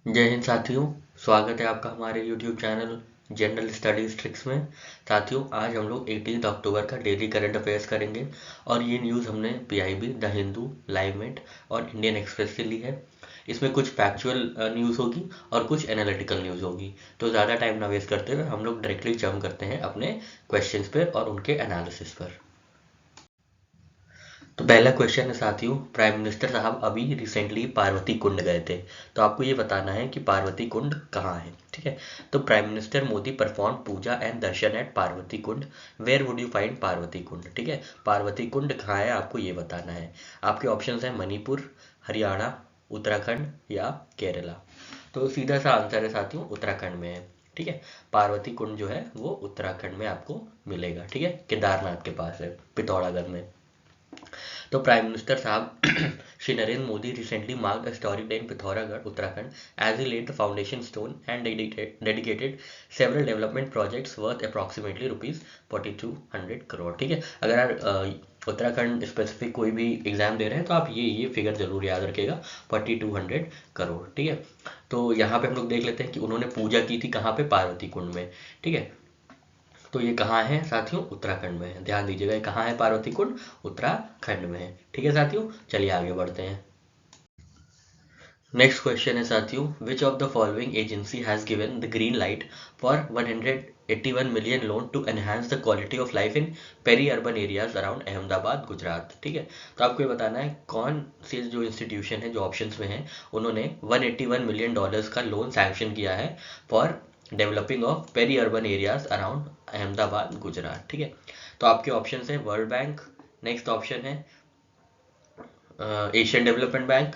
जय हिंद साथियों। स्वागत है आपका हमारे YouTube channel general studies tricks में। साथियों, आज हम लोग 18 अक्टूबर का डेली करंट अफेयर्स करेंगे और ये न्यूज़ हमने PIB, द हिंदू, लाइवमेट और इंडियन एक्सप्रेस से ली है। इसमें कुछ फैक्चुअल न्यूज़ होगी और कुछ एनालिटिकल न्यूज़ होगी। तो ज़्यादा टाइम ना वेस्ट करते हुए हम लोग डायरेक्टली जंप करते हैं अपने क्वेश्चंस पर और उनके एनालिसिस पर। तो पहला क्वेश्चन है साथियों, प्राइम मिनिस्टर साहब अभी रिसेंटली पार्वती कुंड गए थे। तो आपको ये बताना है कि पार्वती कुंड कहाँ है। ठीक है, तो prime minister Modi perform puja and darshan at Parvati Kund. Where would you find Parvati Kund. ठीक है, पार्वती कुंड कहाँ है आपको ये बताना है। आपके ऑप्शंस हैं मणिपुर, हरियाणा, उत्तराखंड या केरला। तो सीधा सा आंसर है साथियों, उत्तराखंड में है। ठीक है, पार्वती कुंड जो है वो उत्तराखंड में आपको मिलेगा। ठीक है, केदारनाथ के पास है, पिथौरागढ़ में। तो प्राइम मिनिस्टर साहब Shri Narendra Modi recently marked a historic day in Pithoragarh, Uttarakhand, as he laid the foundation stone and dedicated several development projects worth approximately rupees 4200 crore. ठीक है, अगर आप उत्तराखंड स्पेसिफिक कोई भी एग्जाम दे रहे हैं तो आप ये फिगर जरूर याद रखिएगा, 4200 करोड़। ठीक है, तो यहाँ पे हम लोग देख लेते हैं कि उन्होंने पूजा की थी कहाँ पे, पार्वती कुंड में। ठीक है, तो ये कहाँ है साथियों, उत्तराखंड में है। ध्यान दीजिएगा, ये कहाँ है पार्वती कुंड, उत्तराखंड में है। ठीक है साथियों, चलिए आगे बढ़ते हैं। नेक्स्ट क्वेश्चन है साथियों, which of the following agency has given the green light for 181 million loan to enhance the quality of life in peri urban areas around Ahmedabad, Gujarat. ठीक है, तो आपको ये बताना है कौन से जो इंस्टीट्यूशन है जो ऑप्शंस में है, उन्होंने 181 मिलियन डॉलर्स का लोन सैंक्शन किया है for developing of peri urban areas around Ahmedabad, Gujarat. ठीक है, तो आपके ऑप्शंस हैं वर्ल्ड बैंक, नेक्स्ट ऑप्शन है Asian development Bank,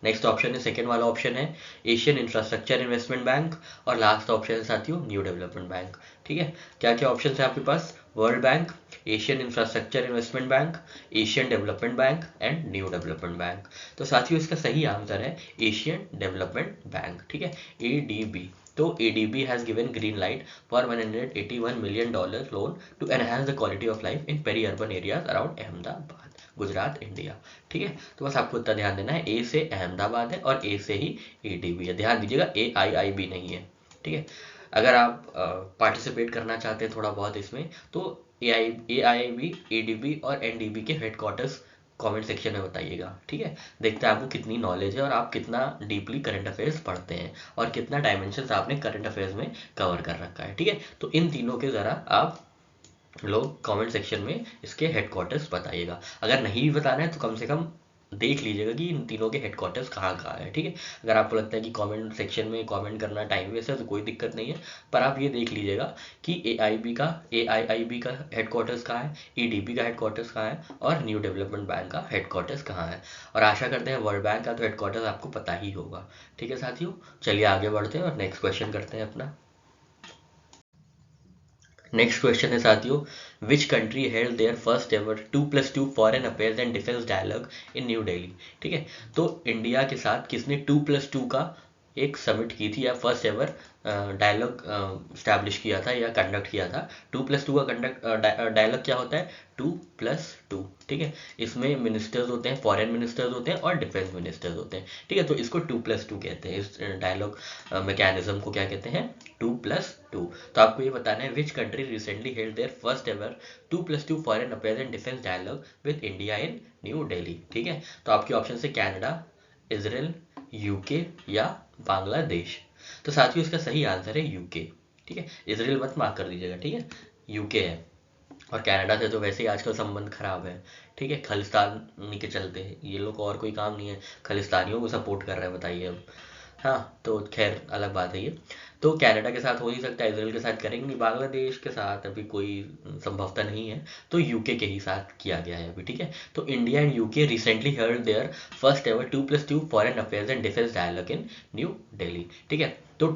next option है, सेकेंड वाला ऑप्शन है एशियन इंफ्रास्ट्रक्चर इन्वेस्टमेंट बैंक और लास्ट ऑप्शन है साथियों न्यू डेवलपमेंट बैंक। ठीक है, क्या क्या ऑप्शन है आपके पास, world bank, Asian infrastructure investment bank, Asian development bank and new development bank. तो साथियों इसका सही आंसर है एशियन डेवलपमेंट बैंक। ठीक है, ADB। तो ADB has given green light for 181 million dollar loan to enhance the quality of life in peri-urban areas around Ahmedabad, Gujarat, India. ठीक है, तो बस आपको इतना ध्यान देना है, ए से अहमदाबाद है और ए से ही ADB है। ध्यान दीजिएगा, AIIB नहीं है। ठीक है, अगर आप पार्टिसिपेट करना चाहते हैं थोड़ा बहुत इसमें, तो AIIB, ADB और NDB के हेडक्वार्टर्स कमेंट सेक्शन में बताइएगा। ठीक है, देखते हैं आपको कितनी नॉलेज है और आप कितना डीपली करंट अफेयर्स पढ़ते हैं और कितना डायमेंशन आपने करंट अफेयर्स में कवर कर रखा है। ठीक है, तो इन तीनों के ज़रा आप लोग कमेंट सेक्शन में इसके हेडक्वार्टर्स बताइएगा। अगर नहीं भी बताना है तो कम से कम देख लीजिएगा कि इन तीनों के हेडक्वार्टर्स कहाँ कहाँ है। ठीक है, अगर आपको लगता है कि कमेंट सेक्शन में कमेंट करना टाइम वेस्ट है तो कोई दिक्कत नहीं है, पर आप ये देख लीजिएगा कि AIIB का हेडक्वार्टर्स कहाँ है, ADB का हेडक्वार्टर्स कहाँ है और न्यू डेवलपमेंट बैंक का हेडक्वार्टर्स कहाँ है। और आशा करते हैं वर्ल्ड बैंक का तो हेडक्वार्टर्स आपको पता ही होगा। ठीक है साथियों, चलिए आगे बढ़ते हैं और नेक्स्ट क्वेश्चन करते हैं अपना। नेक्स्ट क्वेश्चन है साथियों, which country held their first ever 2+2 foreign affairs and defence dialogue in New Delhi. ठीक है, तो इंडिया के साथ किसने 2+2 का एक समिट की थी या फर्स्ट एवर डायलॉग स्टैब्लिश किया था या कंडक्ट किया था। 2+2 का कंडक्ट डायलॉग क्या होता है, 2+2। ठीक है, इसमें मिनिस्टर्स होते हैं, फॉरेन मिनिस्टर्स होते हैं और डिफेंस मिनिस्टर्स होते हैं। ठीक है, तो इसको 2+2 कहते हैं, इस डायलॉग मैकेनिज्म को क्या कहते हैं, 2+2। तो आपको ये बताना है which country recently held their first ever 2+2 foreign affairs and defence dialogue with India in New Delhi. ठीक है, तो आपके ऑप्शन है कैनेडा, इजराइल, यूके या बांग्लादेश। तो साथियों इसका सही आंसर है यूके। ठीक है, इजराइल मत मार्क कर दीजिएगा। ठीक है, यूके है। और कनाडा से तो वैसे ही आजकल संबंध खराब है। ठीक है, खालिस्तानी के चलते हैं ये लोग, और कोई काम नहीं है, खालिस्तानियों को सपोर्ट कर रहे हैं, बताइए अब। हाँ, तो खैर अलग बात है ये। तो कनाडा के साथ हो नहीं सकता, इजराइल के साथ करेंगे नहीं, बांग्लादेश के साथ अभी कोई संभवता नहीं है, तो यूके के ही साथ किया गया है अभी। ठीक है, तो India and UK recently held their first ever 2+2 foreign affairs and defence dialogue in New Delhi. ठीक है, तो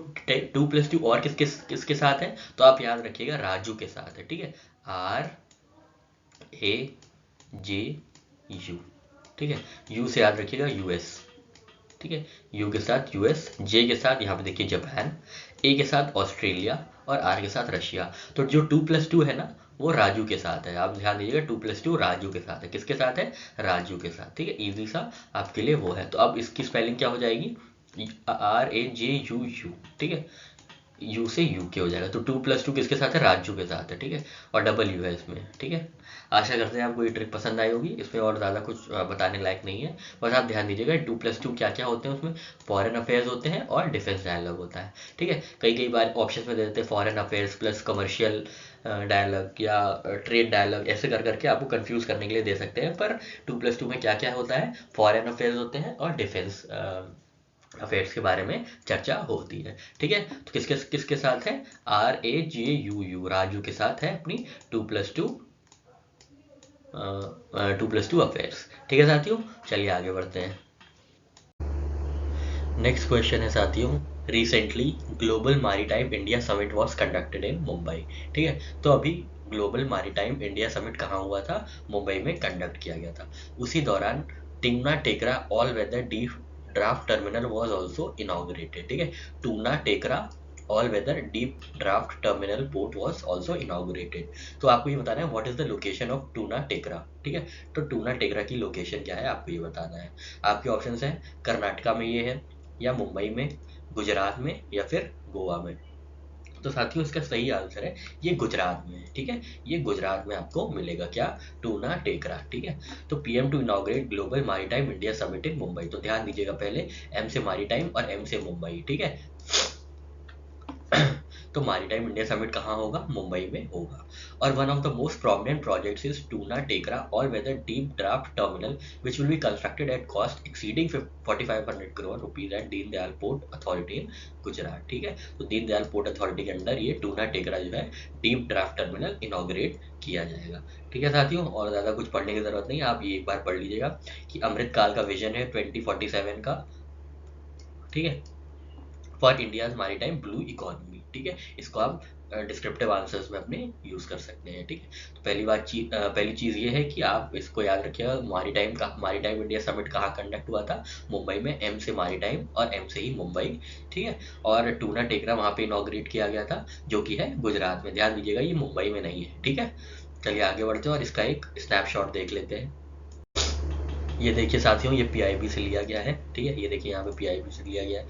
2+2 और किसके साथ है, तो आप याद रखिएगा राजू के साथ है। ठीक है, RAJU। ठीक है, यू से याद रखिएगा US। ठीक है, यू के साथ US, जे के साथ यहाँ पे देखिए जापान, ए के साथ ऑस्ट्रेलिया और आर के साथ रशिया। तो जो 2+2 है ना वो राजू के साथ है, आप ध्यान दीजिएगा, 2+2 राजू के साथ है। किसके साथ है, राजू के साथ। ठीक है, इजी सा आपके लिए वो है। तो अब इसकी स्पेलिंग क्या हो जाएगी, RAJUU, ठीक है, यू से यू के हो जाएगा, तो 2+2 किसके साथ है, राजू के साथ है, ठीक है, और डबल यू है इसमें, ठीक है। आशा करते हैं आपको ये ट्रिक पसंद आई होगी, इसमें और ज़्यादा कुछ बताने लायक नहीं है, बस आप ध्यान दीजिएगा 2+2 क्या क्या होते हैं, उसमें फॉरेन अफेयर्स होते हैं और डिफेंस डायलॉग होता है, ठीक है। कई बार ऑप्शन में दे देते हैं foreign affairs plus commercial dialogue या ट्रेड डायलॉग, ऐसे कर करके आपको कंफ्यूज करने के लिए दे सकते हैं, पर 2+2 में क्या क्या होता है, फॉरेन अफेयर्स होते हैं और डिफेंस अफेयर्स के बारे में चर्चा होती है, ठीक है। तो किसके किसके साथ है, RAJUU, राजू के साथ है अपनी 2+2 अफेयर्स, ठीक है साथियों। चलिए आगे बढ़ते हैं। नेक्स्ट क्वेश्चन है साथियों, recently global Maritime India summit was conducted in Mumbai, ठीक है। तो अभी ग्लोबल मैरीटाइम इंडिया समिट कहाँ हुआ था, मुंबई में कंडक्ट किया गया था। उसी दौरान Tuna Tekra all weather deep draft terminal was also inaugurated, ठीक है। Tuna Tekra all weather deep draft terminal port was also inaugurated. तो आपको ये बताना है what is the location of Tuna Tekra, ठीक है। तो टूना टेकरा की लोकेशन क्या है, आपको ये बताना है। आपके ऑप्शंस हैं कर्नाटका में ये है, या मुंबई में, गुजरात में, या फिर गोवा में। तो साथियों इसका सही आंसर है ये गुजरात में है, ठीक है। ये गुजरात में आपको मिलेगा क्या, टूना टेकरा, ठीक है। तो PM to inaugurate Global Maritime India Summit in Mumbai, तो ध्यान दीजिएगा पहले M से मैरीटाइम और M से मुंबई, ठीक है। तो मैरीटाइम इंडिया समिट कहाँ होगा, मुंबई में होगा। और one of the most prominent projects is Tuna Tekra all weather deep draft terminal which will be constructed at cost exceeding 4500 crore rupees at Deendayal port authority in Gujarat, ठीक है। तो दीनदयाल पोर्ट अथॉरिटी के अंदर ये टूना टेकरा जो है डीप ड्राफ्ट टर्मिनल इनॉग्रेट किया जाएगा, ठीक है साथियों। और ज़्यादा कुछ पढ़ने की जरूरत नहीं है, आप ये एक बार पढ़ लीजिएगा कि अमृत काल का विजन है 2047 का, ठीक है, for India's maritime blue economy, ठीक है। इसको आप डिस्क्रिप्टिव आंसर्स में अपने यूज कर सकते हैं, ठीक है। तो पहली चीज ये है कि आप इसको याद रखिएगा, मैरीटाइम इंडिया समिट कहाँ कंडक्ट हुआ था, मुंबई में, M से मैरीटाइम और M से ही मुंबई, ठीक है। और टूना टेकरा वहाँ पे इनॉग्रेट किया गया था, जो कि है गुजरात में। ध्यान दीजिएगा ये मुंबई में नहीं है, ठीक है। चलिए आगे बढ़ते हैं और इसका एक स्नैपशॉट देख लेते हैं। ये देखिए साथियों, ये PIB से लिया गया है, ठीक है। ये देखिए यहाँ पे PIB से लिया गया है।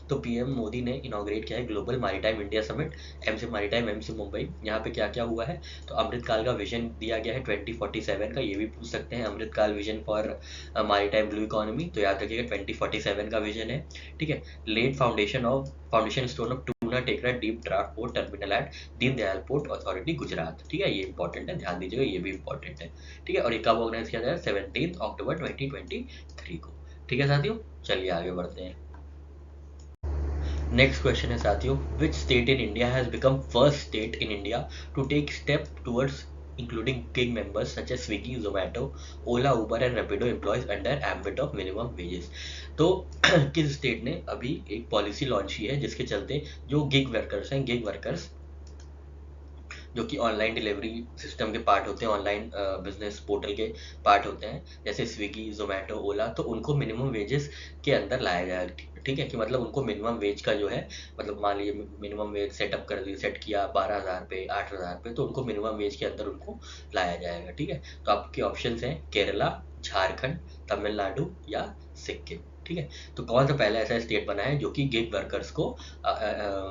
तो PM मोदी ने इनॉग्रेट किया है global Maritime India summit, M से मैरीटाइम, M से मुंबई। यहाँ पे क्या क्या हुआ है, तो अमृत काल का विजन दिया गया है 2047 का, ये भी पूछ सकते हैं, Amrit Kaal vision for maritime blue economy, तो याद रखिएगा 2047 का विजन है, ठीक है। Laid foundation stone of Tuna Tekra deep draft port terminal at Deendayal port authority Gujarat, ठीक है। ये इंपॉर्टेंट है, ध्यान दीजिएगा, ये भी इंपॉर्टेंट है, ठीक है। और ये कब ऑर्गेनाइज किया जाएगा, 17 अक्टूबर 2023 को, ठीक है साथियों। चलिए आगे बढ़ते हैं। नेक्स्ट क्वेश्चन है साथियों, which state in India has become first state in India to take step towards including gig members such as Swiggy, Zomato, Ola, Uber and Rapido employees under ambit of minimum wages। तो किस state ने अभी एक policy launch की है जिसके चलते जो गिग वर्कर्स हैं, गिग वर्कर्स जो कि ऑनलाइन डिलीवरी सिस्टम के पार्ट होते हैं, ऑनलाइन बिजनेस पोर्टल के पार्ट होते हैं, जैसे स्विगी, जोमेटो, ओला, तो उनको मिनिमम वेजेस के अंदर लाया जाए, ठीक है। कि मतलब उनको मिनिमम वेज का जो है, मतलब मान लीजिए मिनिमम वेज सेट किया 12,000 पे, 8,000 पे, तो उनको मिनिमम वेज के अंदर उनको लाया जाएगा, ठीक है। तो आपके ऑप्शन हैं केरला, झारखंड, तमिलनाडु या सिक्किम, ठीक है। तो कौन सा पहला ऐसा स्टेट बना है जो कि गिग वर्कर्स को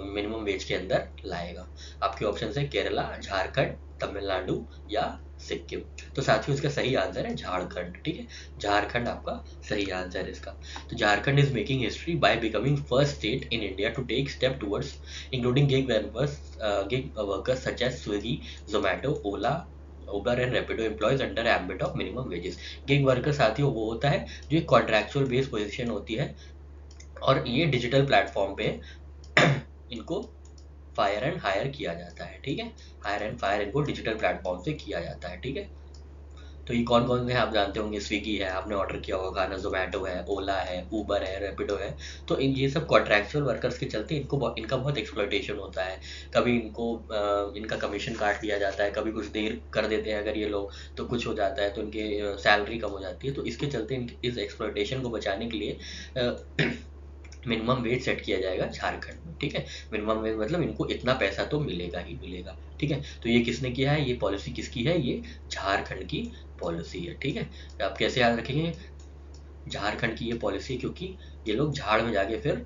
मिनिमम वेज के अंदर लाएगा। आपके ऑप्शन है केरला, झारखंड, तमिलनाडु या सिक्किम। तो साथियों इसका सही आंसर है झारखंड, ठीक है। झारखंड आपका सही आंसर है इसका। तो Jharkhand is making history by becoming first state in India to take step towards including gig workers such as Swiggy, Zomato, Ola, Uber and Rapido employees under ambit of minimum wages. Gig worker साथियों वो होता है जो एक कॉन्ट्रैक्चुअल बेस पोजीशन होती है और ये डिजिटल प्लेटफॉर्म पे इनको फायर एंड हायर किया जाता है, ठीक है। हायर एंड फायर इनको डिजिटल प्लेटफॉर्म से किया जाता है, ठीक है। तो ये कौन कौन से आप जानते होंगे, स्विगी है, आपने ऑर्डर किया होगा खाना, जोमेटो है, ओला है, उबर है, रैपिडो है। तो इन ये सब कॉन्ट्रैक्चुअल वर्कर्स के चलते इनका बहुत एक्सप्लॉयटेशन होता है। कभी इनको इनका कमीशन काट दिया जाता है, कभी कुछ देर कर देते हैं अगर ये लोग, तो कुछ हो जाता है, तो इनके सैलरी कम हो जाती है। तो इसके चलते इस एक्सप्लॉयटेशन को बचाने के लिए मिनिमम वेज सेट किया जाएगा झारखंड में, ठीक है। मिनिमम वेज मतलब इनको इतना पैसा तो मिलेगा ही मिलेगा, ठीक है। तो ये किसने किया है, ये पॉलिसी किसकी है, ये झारखंड की पॉलिसी है, ठीक है। आप कैसे याद रखेंगे, झारखंड की ये पॉलिसी, क्योंकि ये लोग झाड़ में जाके फिर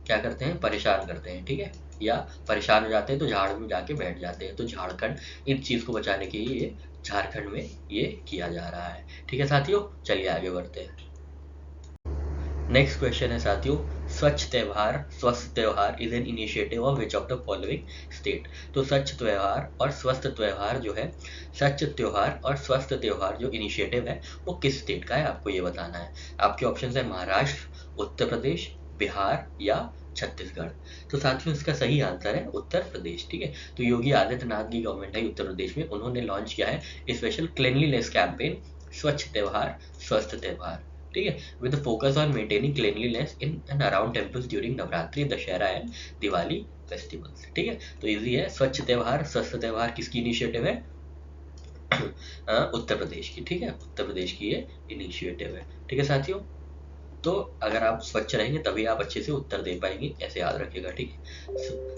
क्या करते हैं, परेशान करते हैं, ठीक है, या परेशान हो जाते हैं तो झाड़ में जाके बैठ जाते हैं। तो झारखंड इन चीज़ को बचाने के लिए ये झारखंड में ये किया जा रहा है। ठीक है साथियों, चलिए आगे बढ़ते हैं। नेक्स्ट क्वेश्चन है साथियों, स्वच्छ त्योहार स्वस्थ त्योहार is an initiative of which of the following state. तो स्वच्छ त्योहार और स्वस्थ त्योहार जो है, स्वच्छ त्योहार और स्वस्थ त्योहार जो इनिशिएटिव है वो किस स्टेट का है, आपको ये बताना है। आपके ऑप्शन है महाराष्ट्र, उत्तर प्रदेश, बिहार या छत्तीसगढ़। तो साथियों इसका सही आंसर है उत्तर प्रदेश। ठीक है, तो योगी आदित्यनाथ की गवर्नमेंट है उत्तर प्रदेश में, उन्होंने लॉन्च किया है स्पेशल क्लीनलीनेस कैंपेन स्वच्छ त्योहार स्वस्थ त्योहार। ठीक है, with a focus on maintaining cleanliness in and around temples during Navratri, Dussehra and Diwali festivals. ठीक है, तो इजी है, स्वच्छ त्योहार स्वस्थ त्योहार किसकी इनिशिएटिव है? उत्तर प्रदेश की। ठीक है, उत्तर प्रदेश की ये इनिशिएटिव है। ठीक है साथियों, तो अगर आप स्वच्छ रहेंगे तभी आप अच्छे से उत्तर दे पाएंगे, ऐसे याद रखिएगा। ठीक है,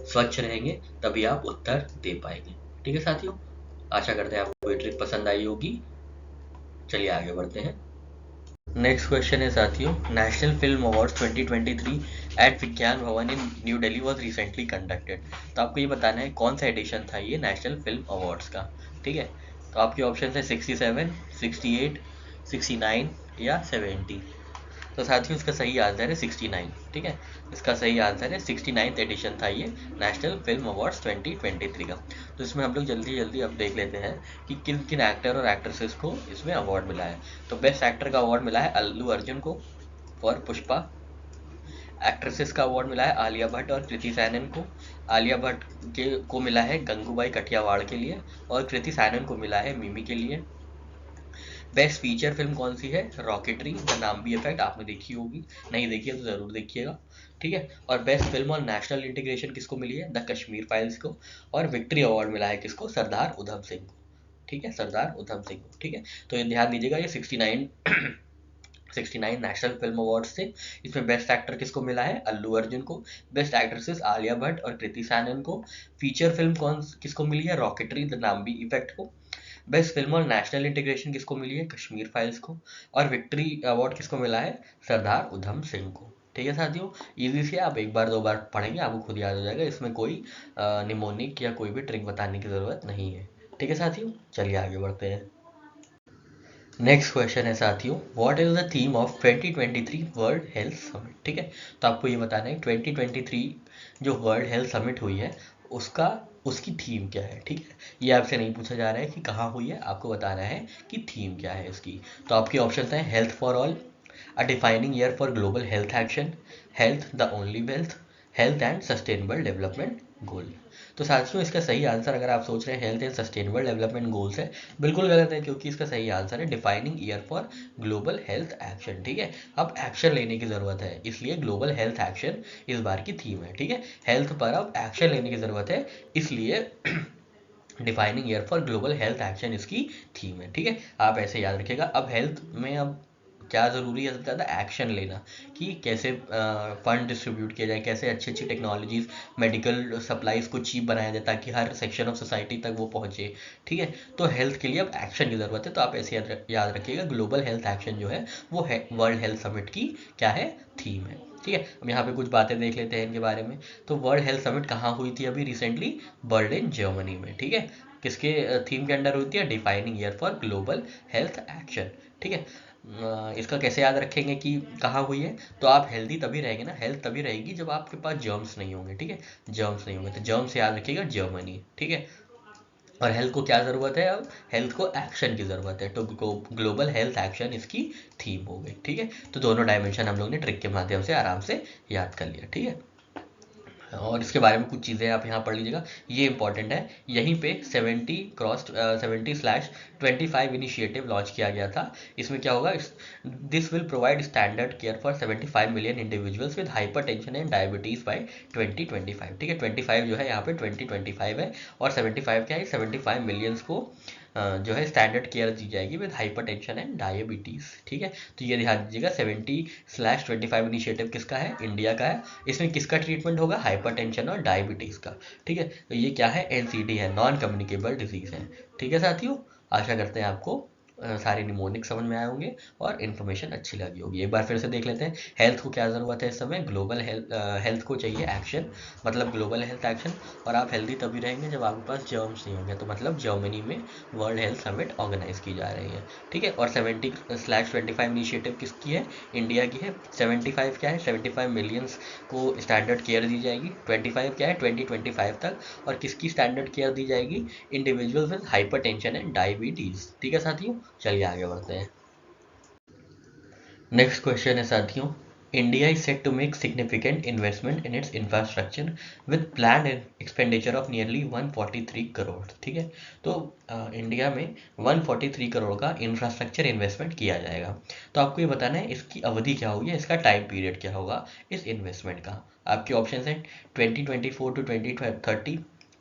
स्वच्छ रहेंगे तभी आप उत्तर दे पाएंगे। ठीक है साथियों, आशा करते हैं आपको ये ट्रिक पसंद आई होगी। चलिए आगे बढ़ते हैं। नेक्स्ट क्वेश्चन है साथियों, national film awards 2023 at Vigyan Bhavan in New Delhi was recently conducted. तो आपको ये बताना है कौन सा एडिशन था ये नेशनल फिल्म अवार्ड्स का। ठीक है, तो आपके ऑप्शन है 67, 68, 69 या 70। तो साथियों इसका सही आंसर है 69। ठीक है, इसका सही आंसर है 69th एडिशन था ये नेशनल फिल्म अवार्ड्स 2023 का। तो इसमें हम लोग जल्दी जल्दी अब देख लेते हैं कि किन किन एक्टर और एक्ट्रेसेस को इसमें अवार्ड मिला है। तो बेस्ट एक्टर का अवार्ड मिला है अल्लू अर्जुन को फॉर पुष्पा। एक्ट्रेसेस का अवार्ड मिला है आलिया भट्ट और कृति सैनन को। आलिया भट्ट के को मिला है गंगूबाई कठियावाड़ के लिए, और कृति सैनन को मिला है मिमी के लिए। बेस्ट फीचर फिल्म कौन सी है? रॉकेटरी द नाम्बी इफेक्ट, आपने देखी होगी, नहीं देखी है तो ज़रूर देखिएगा। ठीक है, और best film on national integration किसको मिली है? द कश्मीर फाइल्स को। और विक्ट्री अवार्ड मिला है किसको? सरदार उधम सिंह को। ठीक है, सरदार उधम सिंह को। ठीक है, तो ये ध्यान दीजिएगा, ये 69 नेशनल फिल्म अवार्ड्स थे। इसमें बेस्ट एक्टर किसको मिला है? अल्लू अर्जुन को। बेस्ट एक्ट्रेसेस आलिया भट्ट और कृति सैनन को। फीचर फिल्म कौन किसको मिली है? रॉकेटरी द नाम्बी इफेक्ट को। बेस्ट फिल्म और नेशनल इंटीग्रेशन किसको मिली है? कश्मीर फाइल्स को। और विक्ट्री अवार्ड किसको मिला है? सरदार उधम सिंह को। ठीक है साथियों, इजी से आप एक बार दो बार पढ़ेंगे आपको खुद याद हो जाएगा, इसमें कोई निमोनिक या कोई भी ट्रिक बताने की ज़रूरत नहीं है। ठीक है साथियों, चलिए आगे बढ़ते हैं। नेक्स्ट क्वेश्चन है साथियों, what is the theme of 2023 world health summit. ठीक है, तो आपको ये बताना है 2023 जो वर्ल्ड हेल्थ समिट हुई है उसकी थीम क्या है। ठीक है, ये आपसे नहीं पूछा जा रहा है कि कहाँ हुई है, आपको बताना है कि थीम क्या है इसकी। तो आपके ऑप्शन हैं health for all, a defining year for global health action, health the only wealth, health and sustainable development goal. तो साथियों इसका सही आंसर, अगर आप सोच रहे हैं health and sustainable development goals है, बिल्कुल गलत है, क्योंकि इसका सही आंसर है defining year for global health action. ठीक है, अब एक्शन लेने की ज़रूरत है, इसलिए ग्लोबल हेल्थ एक्शन इस बार की थीम है। ठीक है, हेल्थ पर अब एक्शन लेने की ज़रूरत है, इसलिए defining year for global health action इसकी थीम है। ठीक है, आप ऐसे याद रखिएगा। अब हेल्थ में अब क्या ज़रूरी है? सबसे ज़्यादा एक्शन लेना, कि कैसे फंड डिस्ट्रीब्यूट किया जाए, कैसे अच्छी अच्छी टेक्नोलॉजीज मेडिकल सप्लाईज को चीप बनाया जाए ताकि हर सेक्शन ऑफ सोसाइटी तक वो पहुँचे। ठीक है, तो हेल्थ के लिए अब एक्शन की ज़रूरत है, तो आप ऐसे याद रखिएगा, ग्लोबल हेल्थ एक्शन जो है वो है वर्ल्ड हेल्थ समिट की क्या है? थीम है। ठीक है, अब यहाँ पे कुछ बातें देख लेते हैं इनके बारे में। तो वर्ल्ड हेल्थ समिट कहाँ हुई थी अभी रिसेंटली? बर्लिन जर्मनी में। ठीक है, किसके थीम के अंडर हुई थी? Defining year for global health action. ठीक है, इसका कैसे याद रखेंगे कि कहाँ हुई है? तो आप हेल्दी तभी रहेंगे ना, हेल्थ तभी रहेगी जब आपके पास जर्म्स नहीं होंगे। ठीक है, जर्म्स नहीं होंगे, तो जर्म से याद रखिएगा जर्मनी। ठीक है, और हेल्थ को क्या ज़रूरत है? अब हेल्थ को एक्शन की ज़रूरत है, तो ग्लोबल हेल्थ एक्शन इसकी थीम हो गई। ठीक है, तो दोनों डायमेंशन हम लोग ने ट्रिक के माध्यम से आराम से याद कर लिया। ठीक है, और इसके बारे में कुछ चीज़ें आप यहाँ पढ़ लीजिएगा, ये इंपॉर्टेंट है। यहीं पे 70/25 इनिशिएटिव लॉन्च किया गया था। इसमें क्या होगा? This will provide standard care for 75 million individuals with hypertension and diabetes by 2025। ठीक है, 25 जो है यहाँ पे 2025 है, और 75 क्या है? 75 मिलियंस को जो है स्टैंडर्ड केयर दी जाएगी विद हाइपरटेंशन एंड डायबिटीज़। ठीक है, तो ये ध्यान दीजिएगा, 70/25 इनिशिएटिव किसका है? इंडिया का है। इसमें किसका ट्रीटमेंट होगा? हाइपरटेंशन और डायबिटीज़ का। ठीक है, तो ये क्या है? एनसीडी है, नॉन कम्युनिकेबल डिजीज़ है। ठीक है साथियों, आशा करते हैं आपको सारे निमोनिक समझ में आए होंगे और इन्फॉर्मेशन अच्छी लगी होगी। एक बार फिर से देख लेते हैं, हेल्थ को क्या ज़रूरत है इस समय, ग्लोबल हेल्थ को चाहिए एक्शन, मतलब ग्लोबल हेल्थ एक्शन। और आप हेल्दी तभी रहेंगे जब आपके पास जर्म्स नहीं होंगे, तो मतलब जर्मनी में वर्ल्ड हेल्थ समिट ऑर्गेनाइज की जा रही है, ठीक है। और 70/25 इनिशिएटिव किसकी है, इंडिया की है। 75 क्या है, 75 मिलियंस को स्टैंडर्ड केयर दी जाएगी। 25 क्या है, 2025 तक। और किसकी स्टैंडर्ड केयर दी जाएगी, individuals with hypertension and diabetes, ठीक है साथियों। चलिए आगे बढ़ते हैं। नेक्स्ट क्वेश्चन है साथियों, India is set to make significant investment in its infrastructure with plan expenditure of nearly 143 crore, ठीक है। तो इंडिया में 143 करोड़ का इंफ्रास्ट्रक्चर इन्वेस्टमेंट किया जाएगा। तो आपको ये बताना है इसकी अवधि क्या होगी, इसका टाइम पीरियड क्या होगा इस इन्वेस्टमेंट का। आपके ऑप्शन हैं 2024 टू 2030,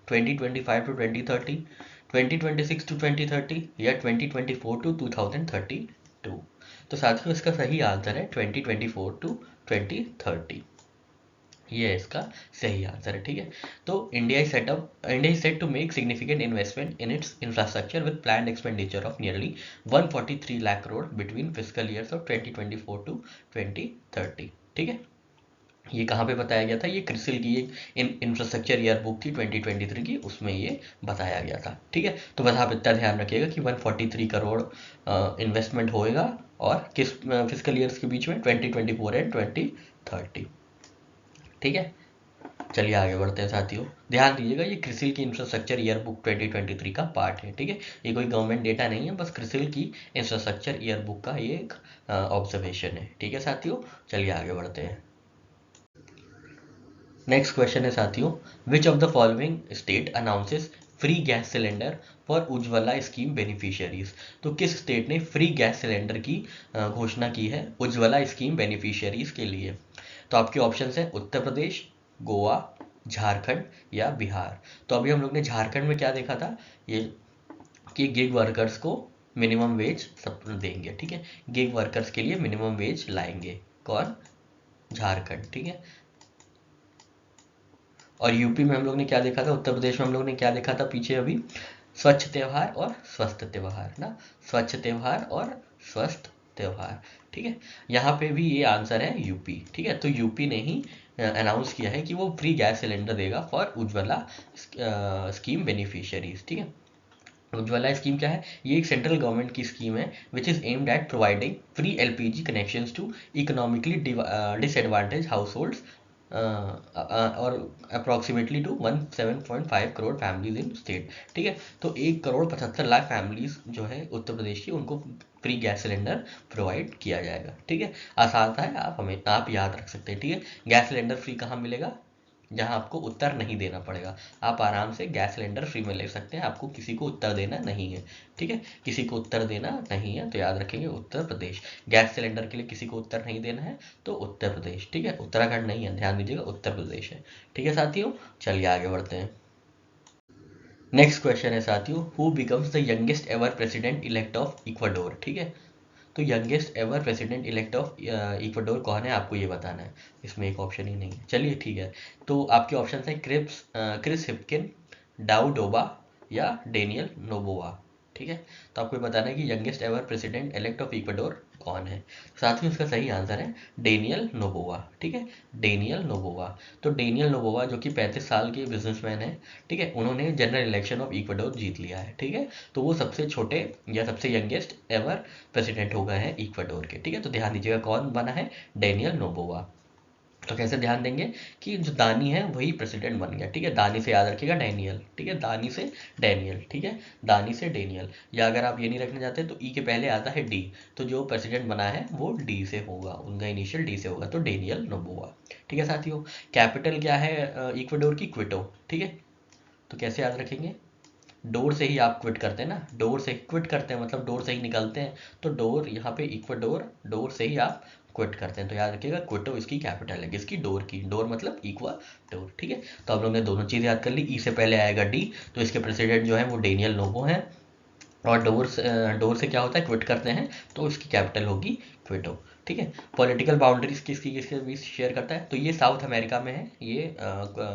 2025 टू 2030, 2026 टू 2030 या 2024 टू 2032। तो साथियों इसका सही आंसर है 2024 टू 2030, ये है इसका सही आंसर है, ठीक है। तो India is set to make significant investment in its infrastructure with planned expenditure of nearly 143 lakh crore between fiscal years of 2024 to 2030, ठीक है। ये कहाँ पे बताया गया था, ये क्रिसिल की एक इंफ्रास्ट्रक्चर ईयर बुक थी 2023 की, उसमें ये बताया गया था, ठीक है। तो बस आप इतना ध्यान रखिएगा कि 143 करोड़ इन्वेस्टमेंट होएगा और किस फिजिकल ईयर्स के बीच में, 2024 एंड 2030, ठीक है। चलिए आगे बढ़ते हैं साथियों, ध्यान दीजिएगा ये क्रिसिल की इंफ्रास्ट्रक्चर ईयर बुक 2023 का पार्ट है, ठीक है। ये कोई गवर्नमेंट डेटा नहीं है, बस क्रिसिल की इंफ्रास्ट्रक्चर ईयर बुक का ये एक ऑब्जर्वेशन है, ठीक है साथियों। चलिए आगे बढ़ते हैं। नेक्स्ट क्वेश्चन है साथियों, which of the following state announces free gas cylinder for Ujjwala scheme beneficiaries. तो किस स्टेट ने फ्री गैस सिलेंडर की घोषणा की है उज्ज्वला स्कीम बेनिफिशियरीज के लिए। तो आपके ऑप्शन हैं उत्तर प्रदेश, गोवा, झारखंड या बिहार। तो अभी हम लोग ने झारखंड में क्या देखा था, ये कि गिग वर्कर्स को मिनिमम वेज सब देंगे, ठीक है। गिग वर्कर्स के लिए मिनिमम वेज लाएंगे, कौन, झारखंड, ठीक है। और यूपी में हम लोग ने क्या देखा था, उत्तर प्रदेश में हम लोग ने क्या देखा था पीछे अभी, स्वच्छ त्योहार और स्वस्थ त्योहार ना, स्वच्छ त्योहार और स्वस्थ त्योहार, ठीक है। यहाँ पे भी ये आंसर है यूपी, ठीक है। तो यूपी ने ही अनाउंस किया है कि वो फ्री गैस सिलेंडर देगा फॉर उज्ज्वला स्कीम बेनिफिशियरीज, ठीक है। उज्ज्वला स्कीम क्या है, ये एक सेंट्रल गवर्नमेंट की स्कीम है which is aimed at providing free LPG connections to economically disadvantage households और approximately to 17.5 crore families in state, ठीक है। तो 1,75,00,000 फैमिलीज जो है उत्तर प्रदेश की, उनको फ्री गैस सिलेंडर प्रोवाइड किया जाएगा, ठीक है। आसान है, आप याद रख सकते हैं, ठीक है। गैस सिलेंडर फ्री कहाँ मिलेगा, जहाँ आपको उत्तर नहीं देना पड़ेगा, आप आराम से गैस सिलेंडर फ्री में ले सकते हैं, आपको किसी को उत्तर देना नहीं है, ठीक है। किसी को उत्तर देना नहीं है तो याद रखेंगे उत्तर प्रदेश। गैस सिलेंडर के लिए किसी को उत्तर नहीं देना है तो उत्तर प्रदेश, ठीक है। उत्तराखंड नहीं है, ध्यान दीजिएगा उत्तर प्रदेश है, ठीक है साथियों। चलिए आगे बढ़ते हैं। नेक्स्ट क्वेश्चन है साथियों, who becomes the youngest ever president elect of Ecuador, ठीक है। तो youngest ever president elect of Ecuador कौन है, आपको ये बताना है, इसमें एक ऑप्शन ही नहीं है, चलिए ठीक है। तो आपके ऑप्शन है क्रिस हिप्किन, डाउ डोबा या डेनियल नोबोवा, ठीक है। तो आपको ये बताना है कि youngest ever president elect of Ecuador कौन है। साथ में उसका सही आंसर है डेनियल नोबोवा, ठीक है, डेनियल नोबोवा। तो डेनियल नोबोवा जो कि 35 साल के बिजनेसमैन है, ठीक है, उन्होंने जनरल इलेक्शन ऑफ इक्वाडोर जीत लिया है, ठीक है। तो वो सबसे छोटे या सबसे यंगेस्ट एवर प्रेसिडेंट हो गए हैं इक्वाडोर के, ठीक है। तो ध्यान दीजिएगा कौन बना है, डेनियल नोबोवा। तो कैसे ध्यान देंगे कि जो दानी है वही प्रेसिडेंट बन गया, ठीक है। दानी से याद रखिएगा डैनियल, ठीक है, दानी से डैनियल, ठीक है, दानी से डेनियल। या अगर आप ये नहीं रखना चाहते तो ई के पहले आता है डी, तो जो प्रेसिडेंट बना है वो डी से होगा, उनका इनिशियल डी से होगा, तो डेनियल नोबोवा, ठीक है साथियों। कैपिटल क्या है इक्वाडोर की, क्विटो, ठीक है। तो कैसे याद रखेंगे, डोर से ही आप क्विट करते हैं ना, डोर से क्विट करते हैं मतलब डोर से ही निकलते हैं, तो डोर यहाँ पे इक्वाडोर, डोर से ही आप क्विट करते हैं, तो याद रखिएगा क्विटो इसकी कैपिटल है, किसकी, डोर की, डोर मतलब इक्वाडोर, ठीक है। तो हम लोग ने दोनों चीज़ याद कर ली, ई से पहले आएगा डी, तो इसके प्रेसिडेंट जो है वो डेनियल नोबो हैं, और डोर से क्या होता है, क्विट करते हैं, तो इसकी कैपिटल होगी क्विटो, ठीक है। पॉलिटिकल बाउंड्रीज किसकी किसके बीच शेयर करता है, तो ये साउथ अमेरिका में है, ये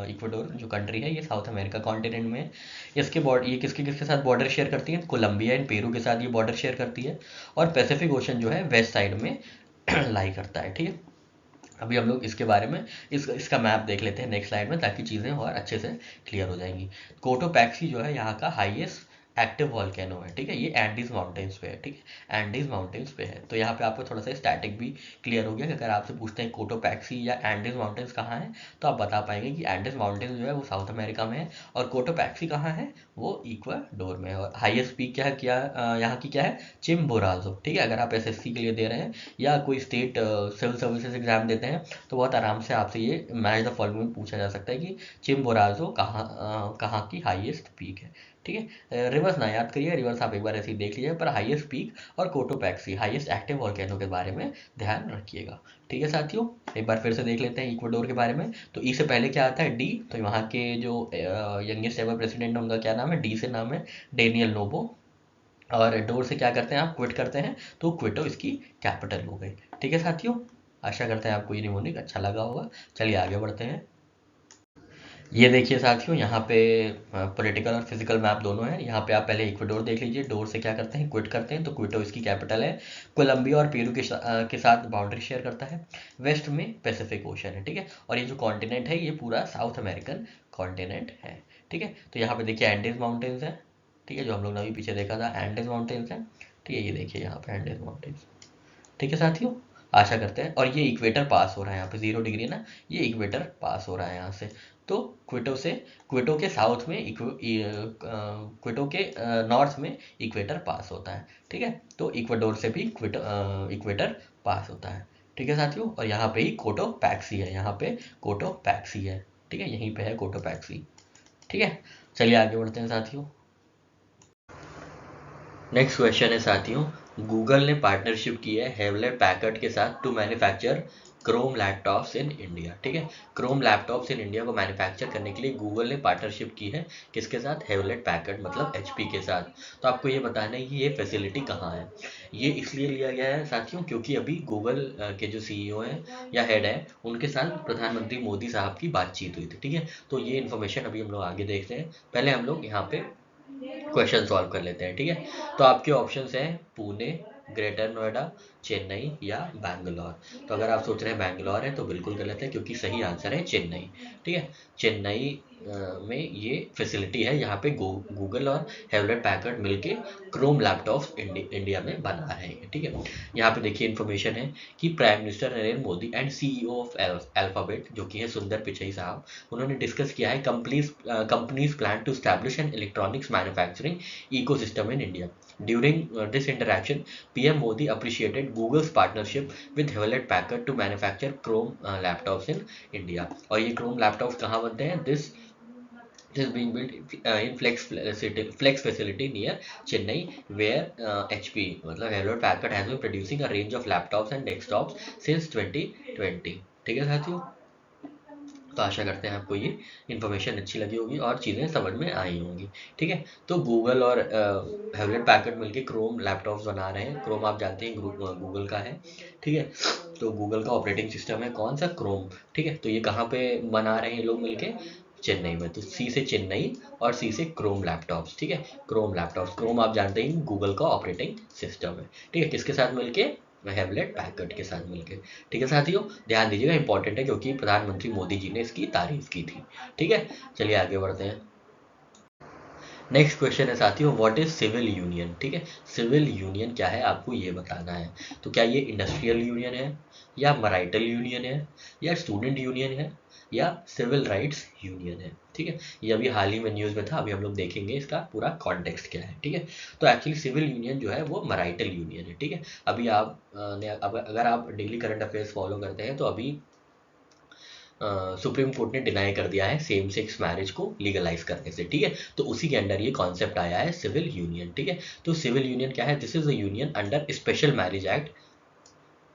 इक्वाडोर जो कंट्री है ये साउथ अमेरिका कॉन्टिनेंट में है। इसके ये किसके किसके साथ बॉर्डर शेयर करती है, कोलंबिया एंड पेरू के साथ ये बॉर्डर शेयर करती है। और पैसिफिक ओशन जो है वेस्ट साइड में लाई करता है। ठीक है, अभी हम लोग इसके बारे में इसका मैप देख लेते हैं नेक्स्ट स्लाइड में, ताकि चीज़ें और अच्छे से क्लियर हो जाएंगी। कोटोपैक्सी जो है यहाँ का हाईएस्ट एक्टिव वॉल्केनो है। ठीक है, ये एंडीज माउंटेन्स पे है। ठीक है, एंडीज माउंटेन्स पे है। तो यहाँ पे आपको थोड़ा सा स्टैटिक भी क्लियर हो गया कि अगर आपसे पूछते हैं कोटोपैक्सी या एंडीज माउंटेन्स कहाँ है, तो आप बता पाएंगे कि एंडीज माउंटेन्स जो है वो साउथ अमेरिका में है, और कोटोपैक्सी कहाँ है, वो इक्वाडोर में है। और हाईएस्ट पीक क्या यहाँ की क्या है, चिम्बोराजो। ठीक है, अगर आप एसएससी के लिए दे रहे हैं या कोई स्टेट सिविल सर्विसेज एग्जाम देते हैं, तो बहुत आराम से आपसे ये मैच द फॉलोइंग पूछा जा सकता है कि चिम्बोराजो कहाँ की हाईएस्ट पीक है। ठीक है, रिवर्स ना याद करिए, रिवर्स आप एक बार ऐसे ही देख लीजिए, पर हाईएस्ट पीक और कोटोपैक्सी हाईएस्ट एक्टिव वॉल्केनो के बारे में ध्यान रखिएगा। ठीक है साथियों, एक बार फिर से देख लेते हैं इक्वाडोर के बारे में। तो ई से पहले क्या आता है, डी। तो वहाँ के जो यंगेस्ट एवर प्रेसिडेंट है उनका क्या नाम है, डी से नाम है, डेनियल नोबो। और डोर से क्या करते हैं आप, क्विट करते हैं, तो क्विटो इसकी कैपिटल हो गई। ठीक है साथियों, आशा करते हैं आपको ये निमोनिक अच्छा लगा होगा। चलिए आगे बढ़ते हैं। ये देखिए साथियों, यहाँ पे पॉलिटिकल और फिजिकल मैप दोनों है। यहाँ पे आप पहले इक्वाडोर देख लीजिए, डोर से क्या करते हैं, क्विट करते हैं, तो क्विटो इसकी कैपिटल है। कोलंबिया और पेरू के साथ बाउंड्री शेयर करता है। वेस्ट में पैसिफिक ओशन है। ठीक है, और ये जो कॉन्टिनेंट है ये पूरा साउथ अमेरिकन कॉन्टिनेंट है। ठीक है, तो यहाँ पे देखिए एंडीज माउंटेन्स है। ठीक है, जो हम लोग ने अभी पीछे देखा था एंडीज माउंटेन्स है। ठीक है, ये देखिए यहाँ पे एंडीज माउंटेन्स। ठीक है साथियों, आशा करते हैं। और ये इक्वेटर पास हो रहा है, यहाँ पे 0 डिग्री है ना, ये इक्वेटर पास हो रहा है यहाँ से। तो क्विटो के साउथ में क्विटो के नॉर्थ में इक्वेटर पास होता है। ठीक है, तो इक्वाडोर से भी इक्वेटर पास होता है। ठीक है साथियों, और यहाँ पे ही कोटोपैक्सी है, यहाँ पे कोटोपैक्सी है। ठीक है, यहीं पे है कोटोपैक्सी। ठीक है, चलिए आगे बढ़ते हैं साथियों। नेक्स्ट क्वेश्चन है साथियों, गूगल ने पार्टनरशिप की है हेवलेट पैकर्ड के साथ to manufacture Chrome laptops in India. ठीक है, क्रोम लैपटॉप्स इन इंडिया को मैन्युफैक्चर करने के लिए गूगल ने पार्टनरशिप की है, किसके साथ, हेवलेट पैकर्ड मतलब एचपी के साथ। तो आपको ये बताना है कि ये फैसिलिटी कहाँ है। ये इसलिए लिया गया है साथियों क्योंकि अभी गूगल के जो सीईओ हैं या हेड है, उनके साथ प्रधानमंत्री मोदी साहब की बातचीत हुई थी। ठीक है, तो ये इन्फॉर्मेशन अभी हम लोग आगे देखते हैं। पहले हम लोग यहाँ पे क्वेश्चन सॉल्व कर लेते हैं। ठीक है, तो आपके ऑप्शंस हैं पुणे, ग्रेटर नोएडा, चेन्नई या बैंगलोर। तो अगर आप सोच रहे हैं बैंगलोर है तो बिल्कुल गलत है, क्योंकि सही आंसर है चेन्नई। ठीक है, चेन्नई में ये फैसिलिटी है, यहाँ पे गूगल और हेवलेट पैकर्ड मिलके क्रोम लैपटॉप्स इंडिया में बना रहे हैं। ठीक है, यहाँ पे देखिए इन्फॉर्मेशन है कि prime minister Narendra Modi and CEO of alphabet जो कि है सुंदर पिचई साहब, उन्होंने डिस्कस किया है companies plan to establish an electronics manufacturing ecosystem in India. During this interaction, PM Modi appreciated Google's partnership with Hewlett Packard to manufacture Chrome laptops in India. और ये Chrome laptops कहाँ बनते हैं? This is being built in flex facility near Chennai, where HP मतलब Hewlett Packard has been producing a range of laptops and desktops since 2020. ठीक है साथियों, तो आशा करते हैं आपको ये इन्फॉर्मेशन अच्छी लगी होगी और चीज़ें समझ में आई होंगी। ठीक है, तो गूगल और हेवलेट पैकर्ड मिलके क्रोम लैपटॉप्स बना रहे हैं। क्रोम आप जानते हैं गूगल का है। ठीक है, तो गूगल का ऑपरेटिंग सिस्टम है कौन सा, क्रोम। ठीक है, तो ये कहाँ पे बना रहे हैं लोग मिलके, चेन्नई में। तो सी से चेन्नई और सी से क्रोम लैपटॉप्स। ठीक है, क्रोम लैपटॉप्स, क्रोम आप जानते हैं गूगल का ऑपरेटिंग सिस्टम है। ठीक है, किसके साथ मिलके, हेवलेट पैकर्ड के साथ मिलके। ठीक है साथियों, ध्यान दीजिएगा, इंपॉर्टेंट है क्योंकि प्रधानमंत्री मोदी जी ने इसकी तारीफ की थी। ठीक है, चलिए आगे बढ़ते हैं। नेक्स्ट क्वेश्चन है साथियों, व्हाट इज सिविल यूनियन। ठीक है, सिविल यूनियन क्या है आपको ये बताना है। तो क्या ये इंडस्ट्रियल यूनियन है, या मराइटल यूनियन है, या स्टूडेंट यूनियन है, या सिविल राइट्स यूनियन है। ठीक है, ये अभी हाल ही में न्यूज़ में था, अभी हम लोग देखेंगे इसका पूरा कॉन्टेक्स्ट क्या है। ठीक है, तो एक्चुअली सिविल यूनियन जो है वो मराइटल यूनियन है। ठीक है, अभी अगर आप डेली करंट अफेयर्स फॉलो करते हैं तो अभी सुप्रीम कोर्ट ने डिनाई कर दिया है सेम सेक्स मैरिज को लीगलाइज करने से। ठीक है, तो उसी के अंडर ये कॉन्सेप्ट आया है सिविल यूनियन। ठीक है, तो सिविल यूनियन क्या है, this is a union under special Marriage act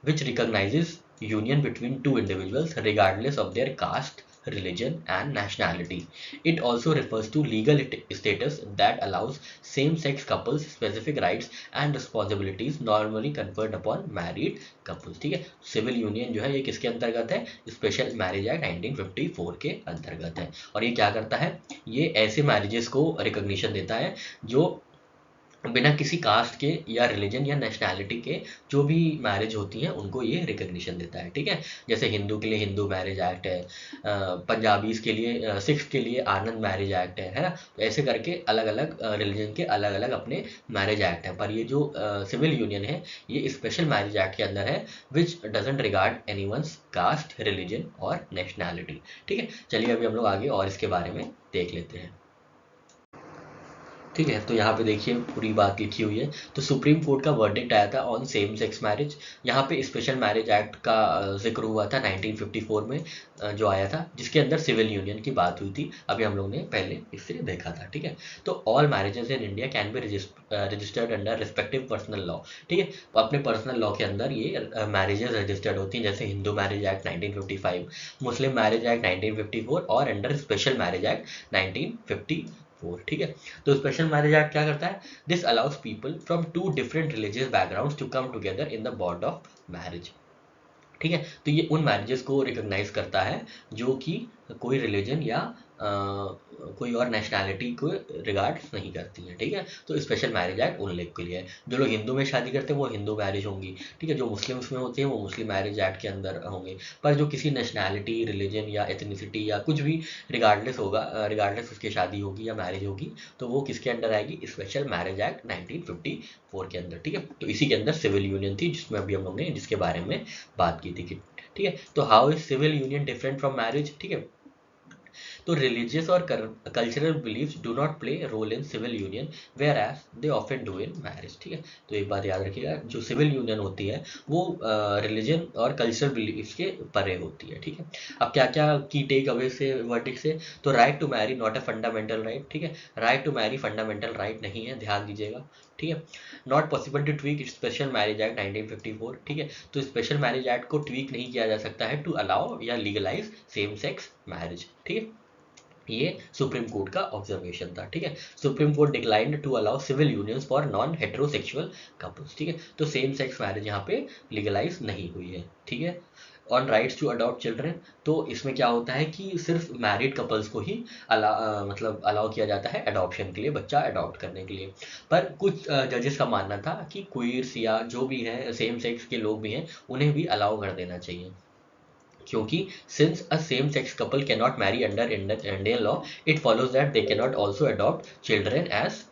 which recognises union between two individuals regardless of their caste, religion, and nationality. It also refers to legal status that allows same-sex couples specific rights and responsibilities normally conferred upon married couples. ठीक है, civil union जो है ये किसके अंतर्गत है? Special Marriage Act 1954 के अंतर्गत है। और ये क्या करता है? ये ऐसे मैरिजेस को रिकॉग्निशन देता है जो बिना किसी कास्ट के या रिलीजन या नेशनैलिटी के जो भी मैरिज होती हैं उनको ये रिकॉग्निशन देता है। ठीक है, जैसे हिंदू के लिए हिंदू मैरिज एक्ट है, पंजाबीज के लिए सिख के लिए आनंद मैरिज एक्ट है ना। तो ऐसे करके अलग अलग रिलीजन के अलग अलग अपने मैरिज एक्ट हैं, पर ये जो सिविल यूनियन है ये स्पेशल मैरिज एक्ट के अंदर है which doesn't regard anyone's caste, religion और नेशनैलिटी। ठीक है, चलिए अभी हम लोग आगे और इसके बारे में देख लेते हैं। ठीक है, तो यहाँ पे देखिए पूरी बात लिखी हुई है। तो सुप्रीम कोर्ट का वर्डिक्ट आया था ऑन सेम सेक्स मैरिज। यहाँ पे स्पेशल मैरिज एक्ट का जिक्र हुआ था 1954 में जो आया था, जिसके अंदर सिविल यूनियन की बात हुई थी। अभी हम लोग ने पहले इससे देखा था। ठीक है, तो all marriages in India can be registered under respective personal law. ठीक है, तो अपने पर्सनल लॉ के अंदर ये मैरिजेस रजिस्टर्ड होती हैं, जैसे हिंदू मैरिज एक्ट 1955, मुस्लिम मैरिज एक्ट 1954 और अंडर स्पेशल मैरिज एक्ट 1954। ठीक है, तो स्पेशल मैरिज एक्ट क्या करता है? This allows people from two different religious backgrounds to come together in the bond of marriage. ठीक है, तो ये उन मैरिजेस को रिकॉग्नाइज करता है जो कि कोई रिलीजन या कोई और नेशनैलिटी को रिगार्ड नहीं करती हैं। ठीक है, तो स्पेशल मैरिज एक्ट उन लोग के लिए है। जो लोग हिंदू में शादी करते हैं वो हिंदू मैरिज होंगी। ठीक है, जो मुस्लिम्स में होती हैं वो मुस्लिम मैरिज एक्ट के अंदर होंगे। पर जो किसी नेशनैलिटी, रिलीजन या एथनिसिटी या कुछ भी रिगार्डलेस होगा, रिगार्डलेस उसकी शादी होगी या मैरिज होगी, तो वो किसके अंडर आएगी? स्पेशल मैरिज एक्ट 1954 के अंदर। ठीक है, तो इसी के अंदर सिविल यूनियन थी जिसमें अभी हम लोग ने जिसके बारे में बात की थी। ठीक है, तो how is civil union different from marriage? ठीक है, तो रिलीजियस और cultural beliefs do not play role in civil union whereas they often do in marriage. ठीक है, तो एक बात याद रखिएगा, जो सिविल यूनियन होती है वो रिलीजन और कल्चरल बिलीव्स के परे होती है। ठीक है, अब क्या क्या की टेक अवे से वर्डिक्ट से? तो right to marry not a fundamental right. ठीक है, right to marry fundamental right नहीं है, ध्यान दीजिएगा। ठीक है, not possible to tweak Special Marriage Act 1954। ठीक है, तो स्पेशल मैरिज एक्ट को ट्वीक नहीं किया जा सकता है टू अलाउ या लीगलाइज सेम सेक्स मैरिज। ठीक है, ये सुप्रीम कोर्ट का ऑब्जर्वेशन था। ठीक है, Supreme Court declined to allow civil unions for non heterosexual couples. ठीक है, तो सेम सेक्स मैरिज यहाँ पे लीगलाइज नहीं हुई है। ठीक है, on rights to adopt children, तो इसमें क्या होता है कि सिर्फ मैरिड कपल्स को ही मतलब अलाउ किया जाता है अडॉप्शन के लिए, बच्चा अडॉप्ट करने के लिए। पर कुछ जजेस का मानना था कि क्वीर्स या जो भी है सेम सेक्स के लोग भी हैं उन्हें भी अलाउ कर देना चाहिए, क्योंकि since a same sex couple can not marry under Indian law, it follows that they can not also adopt children as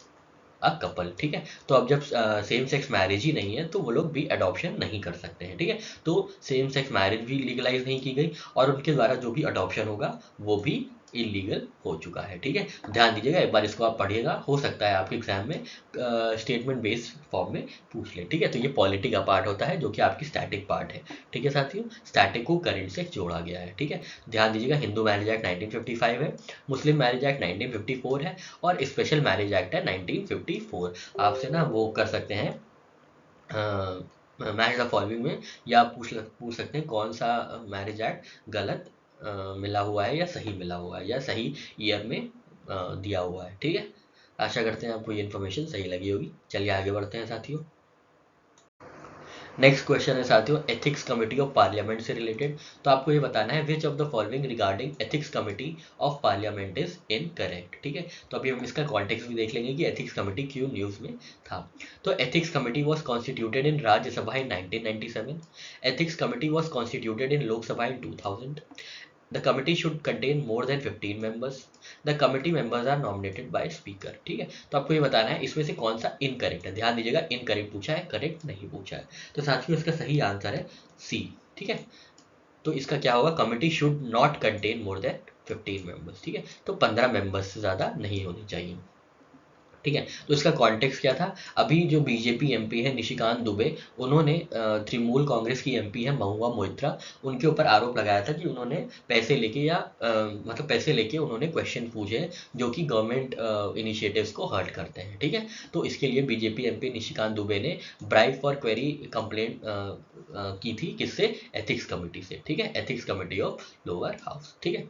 a couple. ठीक है, तो अब जब सेम सेक्स मैरिज ही नहीं है तो वो लोग भी अडॉप्शन नहीं कर सकते हैं। ठीक है, तो सेम सेक्स मैरिज भी लीगलाइज नहीं की गई और उनके द्वारा जो भी अडॉप्शन होगा वो भी इलीगल हो चुका है। ठीक है, ध्यान दीजिएगा, एक बार इसको आप पढ़िएगा, हो सकता है आपके एग्जाम में स्टेटमेंट बेस्ड फॉर्म में पूछ ले। ठीक है, तो ये पॉलिटी का पार्ट होता है जो कि आपकी स्टैटिक पार्ट है। ठीक है साथियों, स्टैटिक को करंट से जोड़ा गया है। ठीक है, ध्यान दीजिएगा, हिंदू मैरिज एक्ट 1955 है, मुस्लिम मैरिज एक्ट 1954 है और स्पेशल मैरिज एक्ट है 1954। आपसे ना वो कर सकते हैं मैच द फॉलोइंग में, या पूछ सकते हैं कौन सा मैरिज एक्ट गलत मिला हुआ है या सही मिला हुआ है या सही ईयर में दिया हुआ है। ठीक है, आशा करते हैं आपको ये इन्फॉर्मेशन सही लगी होगी। चलिए आगे बढ़ते हैं साथियों। नेक्स्ट क्वेश्चन है साथियों एथिक्स कमेटी ऑफ पार्लियामेंट से रिलेटेड। तो आपको ये बताना है विच of the following regarding ethics committee of parliament is incorrect. ठीक है, तो अभी हम इसका कॉन्टेक्स्ट भी देख लेंगे कि एथिक्स कमेटी क्यों न्यूज में था। तो ethics committee was constituted in Rajya Sabha in 1997, ethics committee was constituted in Lok Sabha in 2000, the committee should contain more than 15 members, the committee members are nominated by speaker। ठीक है, तो आपको ये बताना है इसमें से कौन सा इनकरेक्ट है। ध्यान दीजिएगा, इनकरेक्ट पूछा है, करेक्ट नहीं पूछा है। तो साथियों इसका सही आंसर है सी। ठीक है, तो इसका क्या होगा? Committee should not contain more than 15 members. ठीक है, तो 15 मेंबर्स से ज़्यादा नहीं होनी चाहिए। ठीक है, तो इसका कॉन्टेक्स्ट क्या था? अभी जो बीजेपी एमपी है निशिकांत दुबे, उन्होंने तृणमूल कांग्रेस की एमपी है महुआ मोइत्रा, उनके ऊपर आरोप लगाया था कि उन्होंने पैसे लेके या मतलब पैसे लेके उन्होंने क्वेश्चन पूछे जो कि गवर्नमेंट इनिशिएटिव्स को हर्ट करते हैं। ठीक है, तो इसके लिए बीजेपी एमपी निशिकांत दुबे ने ब्राइब फॉर क्वेरी कंप्लेंट की थी, किससे? एथिक्स कमेटी से। ठीक है, ethics committee of lower house. ठीक है,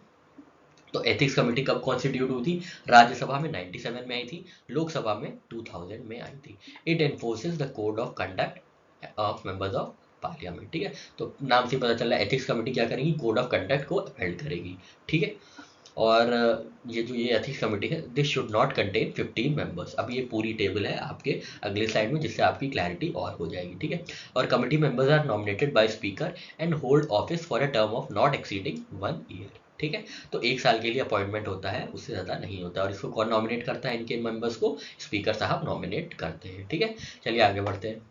तो एथिक्स कमेटी कब कॉन्स्टिट्यूट हुई थी? राज्यसभा में 97 में आई थी, लोकसभा में 2000 में आई थी। It एनफोर्सेस the code of conduct of members of parliament. ठीक है, तो नाम से पता चल रहा है एथिक्स कमेटी क्या करेगी, कोड ऑफ कंडक्ट को अपहेल्ड करेगी। ठीक है, और ये एथिक्स कमेटी है, this should not contain 15 members. अब ये पूरी टेबल है आपके अगले स्लाइड में, जिससे आपकी क्लैरिटी और हो जाएगी। ठीक है, और committee members are nominated by speaker and hold office for a term of not exceeding 1 year. ठीक है, तो 1 साल के लिए अपॉइंटमेंट होता है, उससे ज़्यादा नहीं होता। और इसको कौन नॉमिनेट करता है? इनके मेंबर्स को स्पीकर साहब नॉमिनेट करते हैं। ठीक है, चलिए आगे बढ़ते हैं।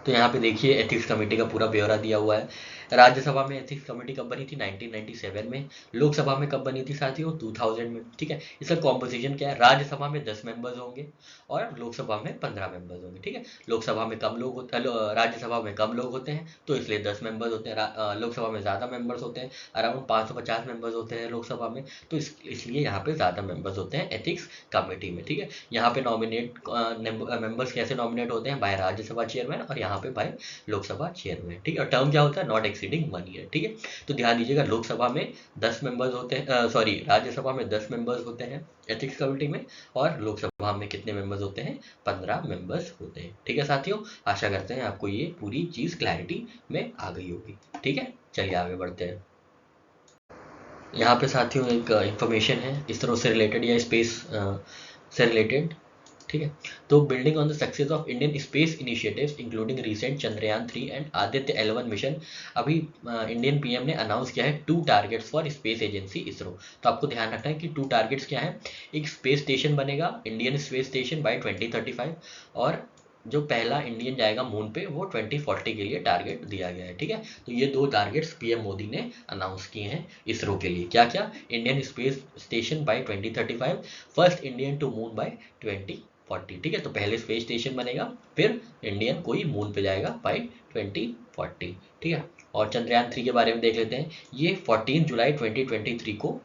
तो यहाँ पे देखिए एथिक्स कमेटी का पूरा ब्यौरा दिया हुआ है। राज्यसभा में एथिक्स कमेटी कब बनी थी? 1997 में। लोकसभा में कब बनी थी साथियों? 2000 में। ठीक है, इसका कॉम्पोजिशन क्या है? राज्यसभा में 10 मेंबर्स होंगे और लोकसभा में 15 मेंबर्स होंगे। ठीक है, लोकसभा में कम लोग होते हैं, राज्यसभा में कम लोग होते हैं, तो इसलिए 10 मेंबर्स होते हैं। लोकसभा में ज़्यादा मेंबर्स होते हैं, अराउंड 550 मेंबर्स होते हैं लोकसभा में, तो इसलिए यहाँ पे ज़्यादा मेंबर्स होते हैं एथिक्स कमेटी में। ठीक है, यहाँ पे नॉमिनेट मेंबर्स कैसे नॉमिनेट होते हैं? बाय राज्यसभा चेयरमैन और यहाँ पे बाय लोकसभा चेयरमैन। ठीक है, टर्म क्या होता है? Not exceeding 1 year. ठीक है, तो ध्यान दीजिएगा, लोकसभा में 10 मेंबर्स होते हैं, सॉरी राज्यसभा में 10 मेंबर्स होते हैं एथिक्स कमेटी में, और लोकसभा में कितने मेंबर्स होते हैं? 15 मेंबर्स होते हैं। ठीक है साथियों, आशा करते हैं आपको ये पूरी चीज क्लैरिटी में आ गई होगी। ठीक है, चलिए आगे बढ़ते हैं। यहाँ पे साथियों एक इंफॉर्मेशन है इसरो से रिलेटेड या स्पेस से रिलेटेड। ठीक है, तो building on the success of Indian space initiatives including recent Chandrayaan 3 and Aditya L1 mission, अभी इंडियन पीएम ने अनाउंस किया है 2 targets for space agency ISRO. तो आपको ध्यान रखना है कि 2 टारगेट्स क्या है। एक स्पेस स्टेशन बनेगा, इंडियन स्पेस स्टेशन बाय 2035, और जो पहला इंडियन जाएगा मून पे वो 2040 के लिए टारगेट दिया गया है। ठीक है, तो ये 2 टारगेट्स पीएम मोदी ने अनाउंस किए हैं इसरो के लिए। क्या क्या? Indian space station by 2035, first Indian to moon by 2040। ठीक है, तो पहले स्पेस स्टेशन बनेगा, फिर इंडियन कोई मून पे जाएगा बाय 2040। ठीक है, और चंद्रयान 3 के बारे में देख लेते हैं। ये 14 जुलाई 2023 को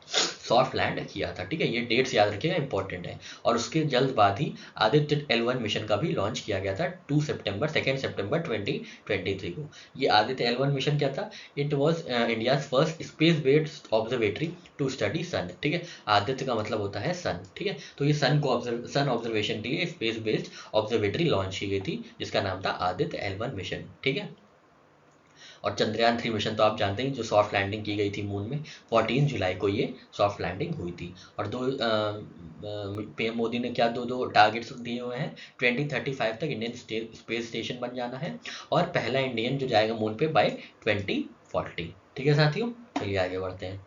सॉफ्ट लैंड किया था। ठीक है, ये डेट्स याद रखिएगा, इंपॉर्टेंट है। और उसके जल्द बाद ही आदित्य L1 मिशन का भी लॉन्च किया गया था 2 सितंबर 2023 को। ये आदित्य L1 मिशन क्या था? It was India's first space based observatory to study sun. ठीक है, आदित्य का मतलब होता है सन। ठीक है, तो ये सन ऑब्जर्वेशन के लिए स्पेस बेस्ड ऑब्जर्वेटरी लॉन्च की गई थी, जिसका नाम था आदित्य L1 मिशन। ठीक है, और चंद्रयान 3 मिशन तो आप जानते हैं, जो सॉफ्ट लैंडिंग की गई थी मून में, 14 जुलाई को ये सॉफ्ट लैंडिंग हुई थी। और पीएम मोदी ने क्या दो टारगेट्स दिए हुए हैं? 2035 तक इंडियन स्पेस स्टेशन बन जाना है, और पहला इंडियन जो जाएगा मून पे बाय 2040। ठीक है साथियों, चलिए आगे बढ़ते हैं।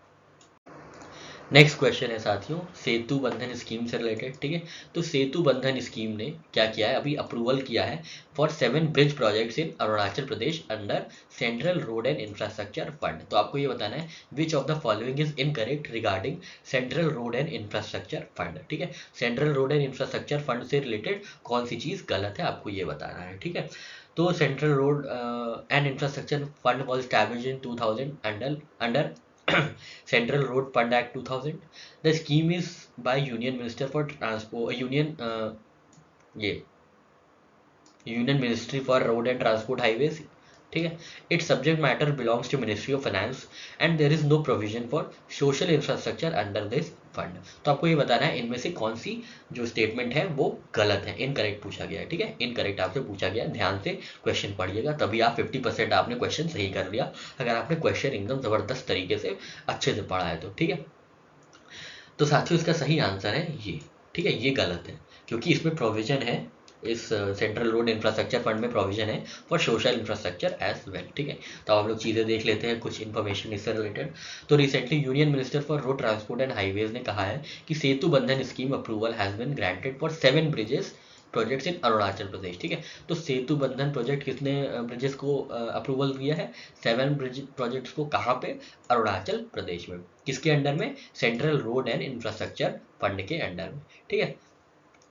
नेक्स्ट क्वेश्चन है साथियों सेतु बंधन स्कीम से रिलेटेड। ठीक है, तो सेतु बंधन स्कीम ने क्या किया है? अभी अप्रूवल किया है for 7 bridge projects in Arunachal Pradesh under central road and infrastructure fund. तो आपको ये बताना है विच of the following is incorrect regarding central road and infrastructure fund. ठीक है, central road and infrastructure fund से रिलेटेड कौन सी चीज गलत है, आपको ये बताना है। ठीक है, तो central road and infrastructure fund was established in 2000 under Central Road Fund Act 2000. The scheme is by Union Minister for Transport, ये Union Ministry for Road and Transport Highways. ठीक है, it's subject matter belongs to Ministry of Finance and there is no provision for social infrastructure under this fund. तो आपको ये बताना है इनमें से कौन सी जो स्टेटमेंट है वो गलत है, इनकरेक्ट पूछा गया है। ठीक है, इनकरेक्ट आपसे पूछा गया, ध्यान से क्वेश्चन पढ़िएगा, तभी आप 50% आपने क्वेश्चन सही कर लिया, अगर आपने क्वेश्चन एकदम जबरदस्त तरीके से अच्छे से पढ़ा है तो। ठीक है, तो साथियों इसका सही आंसर है ये। ठीक है, ये गलत है क्योंकि इसमें प्रोविजन है, इस सेंट्रल रोड इंफ्रास्ट्रक्चर फंड में प्रोविजन है for social infrastructure as well. ठीक है, तो हम लोग चीज़ें देख लेते हैं, कुछ इन्फॉर्मेशन इससे रिलेटेड। तो recently union minister for road transport and highways ने कहा है कि Setu Bandhan scheme approval has been granted for 7 bridges projects in Arunachal Pradesh. ठीक है, तो सेतु बंधन प्रोजेक्ट कितने ब्रिजेस को अप्रूवल दिया है? 7 ब्रिज प्रोजेक्ट्स को। कहाँ पे? अरुणाचल प्रदेश में। किसके अंडर में? Central road and infrastructure fund के अंडर में। ठीक है,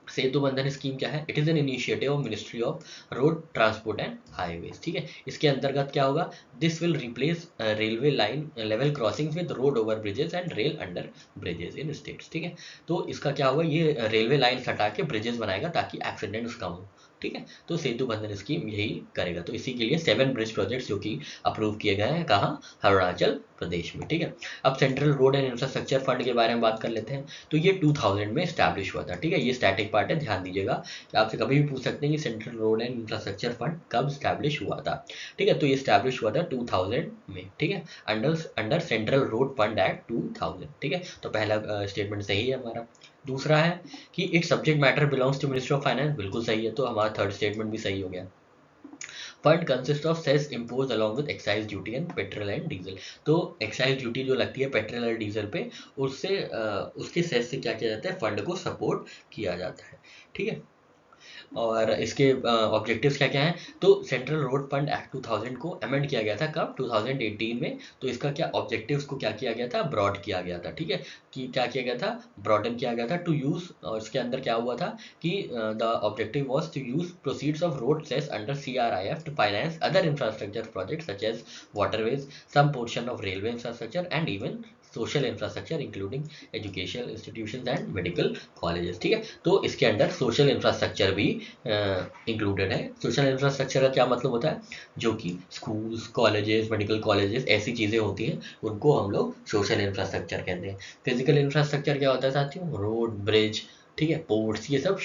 सेतु बंधन स्कीम क्या है? It is an initiative of ministry of road transport and highways. ठीक है, इसके अंतर्गत क्या होगा? This will replace railway line level crossings with road over bridges and rail under bridges in states. ठीक है, तो इसका क्या होगा? ये रेलवे लाइन हटा के ब्रिजेस बनाएगा ताकि एक्सीडेंट्स कम हो। ठीक है, तो सेतु बंधन स्कीम यही करेगा। तो इसी के लिए 7 ब्रिज प्रोजेक्ट्स जो कि अप्रूव किए गए हैं, कहाँ? अरुणाचल प्रदेश में, ठीक है। अब central road and infrastructure fund के बारे में बात कर लेते हैं। तो ये 2000 में स्टैब्लिश हुआ था, ठीक है। ये स्टैटिक पार्ट है, ध्यान दीजिएगा कि आपसे कभी भी पूछ सकते हैं कि central road and infrastructure fund कब स्टैब्लिश हुआ था, ठीक है। तो ये स्टैब्लिश हुआ था 2000 में, ठीक है, under central road fund act 2000, ठीक है। तो पहला स्टेटमेंट सही है हमारा। दूसरा है कि it subject matter belongs to Ministry of Finance, बिल्कुल सही है, तो हमारा थर्ड स्टेटमेंट भी सही हो गया। Fund consist of cess impose along with excise duty and petrol and diesel. तो एक्साइज ड्यूटी जो लगती है पेट्रोल और डीजल पे, उससे उसके सेस से क्या किया जाता है, फंड को सपोर्ट किया जाता है, ठीक है। और इसके ऑब्जेक्टिव्स क्या क्या हैं, तो सेंट्रल रोड फंड एक्ट 2000 को अमेंड किया गया था कब, 2018 में। तो इसका क्या ऑब्जेक्टिव्स को क्या किया गया था, ब्रॉड किया गया था, ठीक है। कि क्या किया गया था, ब्रॉडन किया गया था टू यूज, और इसके अंदर क्या हुआ था कि the objective was to use proceeds of road cess under CRIF to finance other infrastructure project such as waterways, some portion of railway infrastructure and even social infrastructure including educational institutions and medical colleges, ठीक है। तो इसके अंदर social infrastructure भी included है। Social infrastructure का क्या मतलब होता है, जो कि स्कूल्स, कॉलेजेस, मेडिकल कॉलेजेस, ऐसी चीज़ें होती हैं, उनको हम लोग सोशल इंफ्रास्ट्रक्चर कहते हैं। फिजिकल इंफ्रास्ट्रक्चर क्या होता है साथियों, रोड, ब्रिज, ठीक है, पोर्ट्स, ये सब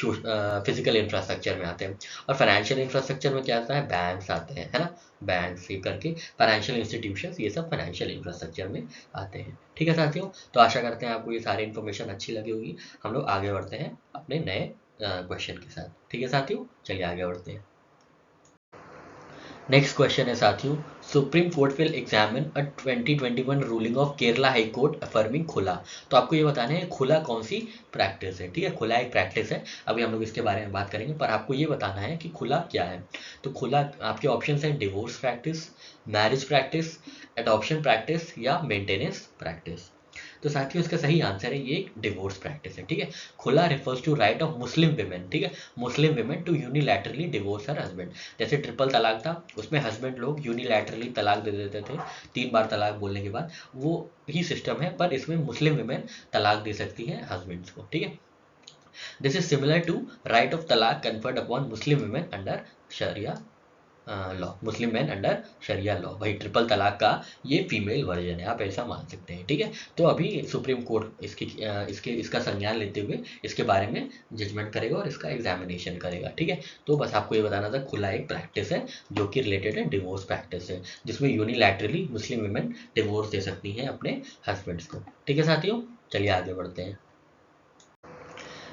फिजिकल इंफ्रास्ट्रक्चर में आते हैं। और फाइनेंशियल इंफ्रास्ट्रक्चर में क्या आता है, बैंक्स आते हैं, है ना, बैंक से करके फाइनेंशियल इंस्टीट्यूशंस, ये सब फाइनेंशियल इंफ्रास्ट्रक्चर में आते हैं, ठीक है साथियों। तो आशा करते हैं आपको ये सारी इन्फॉर्मेशन अच्छी लगी होगी। हम लोग आगे बढ़ते हैं अपने नए क्वेश्चन के साथ, ठीक है साथियों, चलिए आगे बढ़ते हैं। नेक्स्ट क्वेश्चन है साथियों, supreme court will examine a 2021 ruling of Kerala high court affirming खुला। तो आपको ये बताना है खुला कौन सी प्रैक्टिस है, ठीक है। खुला एक प्रैक्टिस है, अभी हम लोग इसके बारे में बात करेंगे, पर आपको ये बताना है कि खुला क्या है। तो खुला आपके ऑप्शन है divorce practice, marriage practice, adoption practice या मेंटेनेंस प्रैक्टिस। तो साथियों इसका सही आंसर है ये डिवोर्स प्रैक्टिस है, ठीक है। खुला refers to right of Muslim women, ठीक है, Muslim women to unilaterally divorce her husband. जैसे ट्रिपल तलाक था, उसमें हस्बैंड लोग यूनिलैटरली तलाक दे देते थे, 3 बार तलाक बोलने के बाद, वो ही सिस्टम है, पर इसमें मुस्लिम विमेन तलाक दे सकती है हस्बैंड्स को, ठीक है। This is similar to right of talaq conferred upon Muslim women under sharia law, Muslim man under sharia law, वही ट्रिपल तलाक का ये फीमेल वर्जन है, आप ऐसा मान सकते हैं, ठीक है। तो अभी सुप्रीम कोर्ट इसका संज्ञान लेते हुए इसके बारे में जजमेंट करेगा और इसका एग्जामिनेशन करेगा, ठीक है। तो बस आपको ये बताना था, खुला एक प्रैक्टिस है जो कि रिलेटेड है डिवोर्स प्रैक्टिस है, जिसमें यूनिलैटरली मुस्लिम वुमेन डिवोर्स दे सकती हैं अपने हस्बैंड्स को, ठीक है साथियों, चलिए आगे बढ़ते हैं।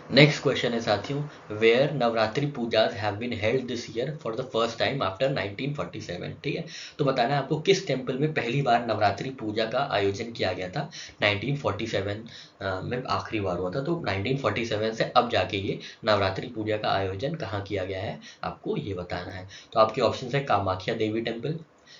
नेक्स्ट क्वेश्चन है साथियों, where Navratri pujas have been held this year for the first time after 1947, ठीक है। तो बताना है आपको किस टेम्पल में पहली बार नवरात्रि पूजा का आयोजन किया गया था। 1947 में आखिरी बार हुआ था, तो 1947 से अब जाके ये नवरात्रि पूजा का आयोजन कहाँ किया गया है, आपको ये बताना है। तो आपके ऑप्शन है कामाख्या देवी टेम्पल,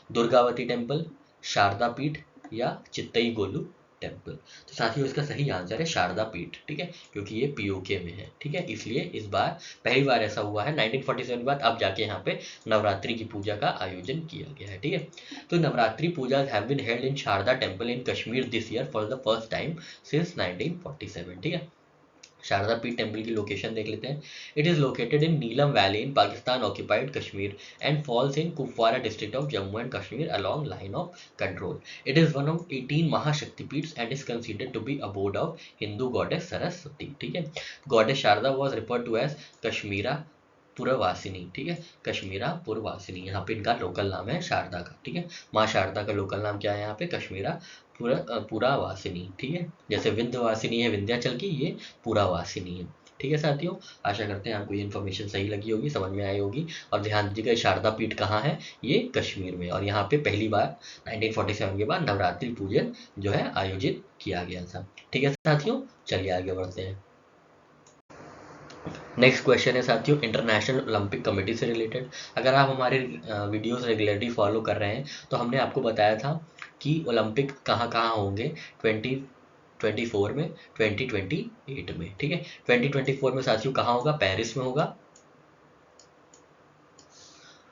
दुर्गावती टेम्पल, शारदा पीठ या चित्तई गोलू टेम्पल। तो साथियों इसका सही आंसर है शारदा पीठ, ठीक है, क्योंकि ये पीओके में है, ठीक है, इसलिए इस बार पहली बार ऐसा हुआ है 1947 के बाद, अब जाके यहाँ पे नवरात्रि की पूजा का आयोजन किया गया है, ठीक है। तो Navratri puja have been held in Sharda temple in Kashmir this year for the first time since 1947, ठीक है। शारदा पीठ टेम्पल की लोकेशन देख लेते हैं। It is located in Neelam valley in Pakistan occupied Kashmir and falls in Kupwara district of Jammu and Kashmir along line of control. It is one of 18 Mahashaktipeeths and is considered to be abode of Hindu goddess Saraswati, ठीक है। Goddess Sharda was referred to as Kashmira Puravasini, ठीक है, कश्मीरा पुरवासिनी, यहाँ पे इनका local नाम है शारदा का, ठीक है। माँ शारदा का लोकल नाम क्या है यहाँ पे, कश्मीरा पुरावासिनी, ठीक है। जैसे विंध्यवासिनी है विंध्याचल की, ये पुरावासिनी है, ठीक है साथियों। आशा करते हैं आपको ये इन्फॉर्मेशन सही लगी होगी, समझ में आई होगी। और ध्यान दीजिएगा शारदा पीठ कहाँ है, ये कश्मीर में, और यहाँ पे पहली बार 1947 के बाद नवरात्रि पूजन जो है आयोजित किया गया था, ठीक है साथियों, चलिए आगे बढ़ते हैं। नेक्स्ट क्वेश्चन है साथियों, इंटरनेशनल ओलंपिक कमेटी से रिलेटेड। अगर आप हमारे वीडियोस रेगुलरली फॉलो कर रहे हैं तो हमने आपको बताया था कि ओलंपिक कहाँ कहाँ होंगे 2024 में, 2028 में, ठीक है। 2024 में साथियों कहाँ होगा, पेरिस में होगा।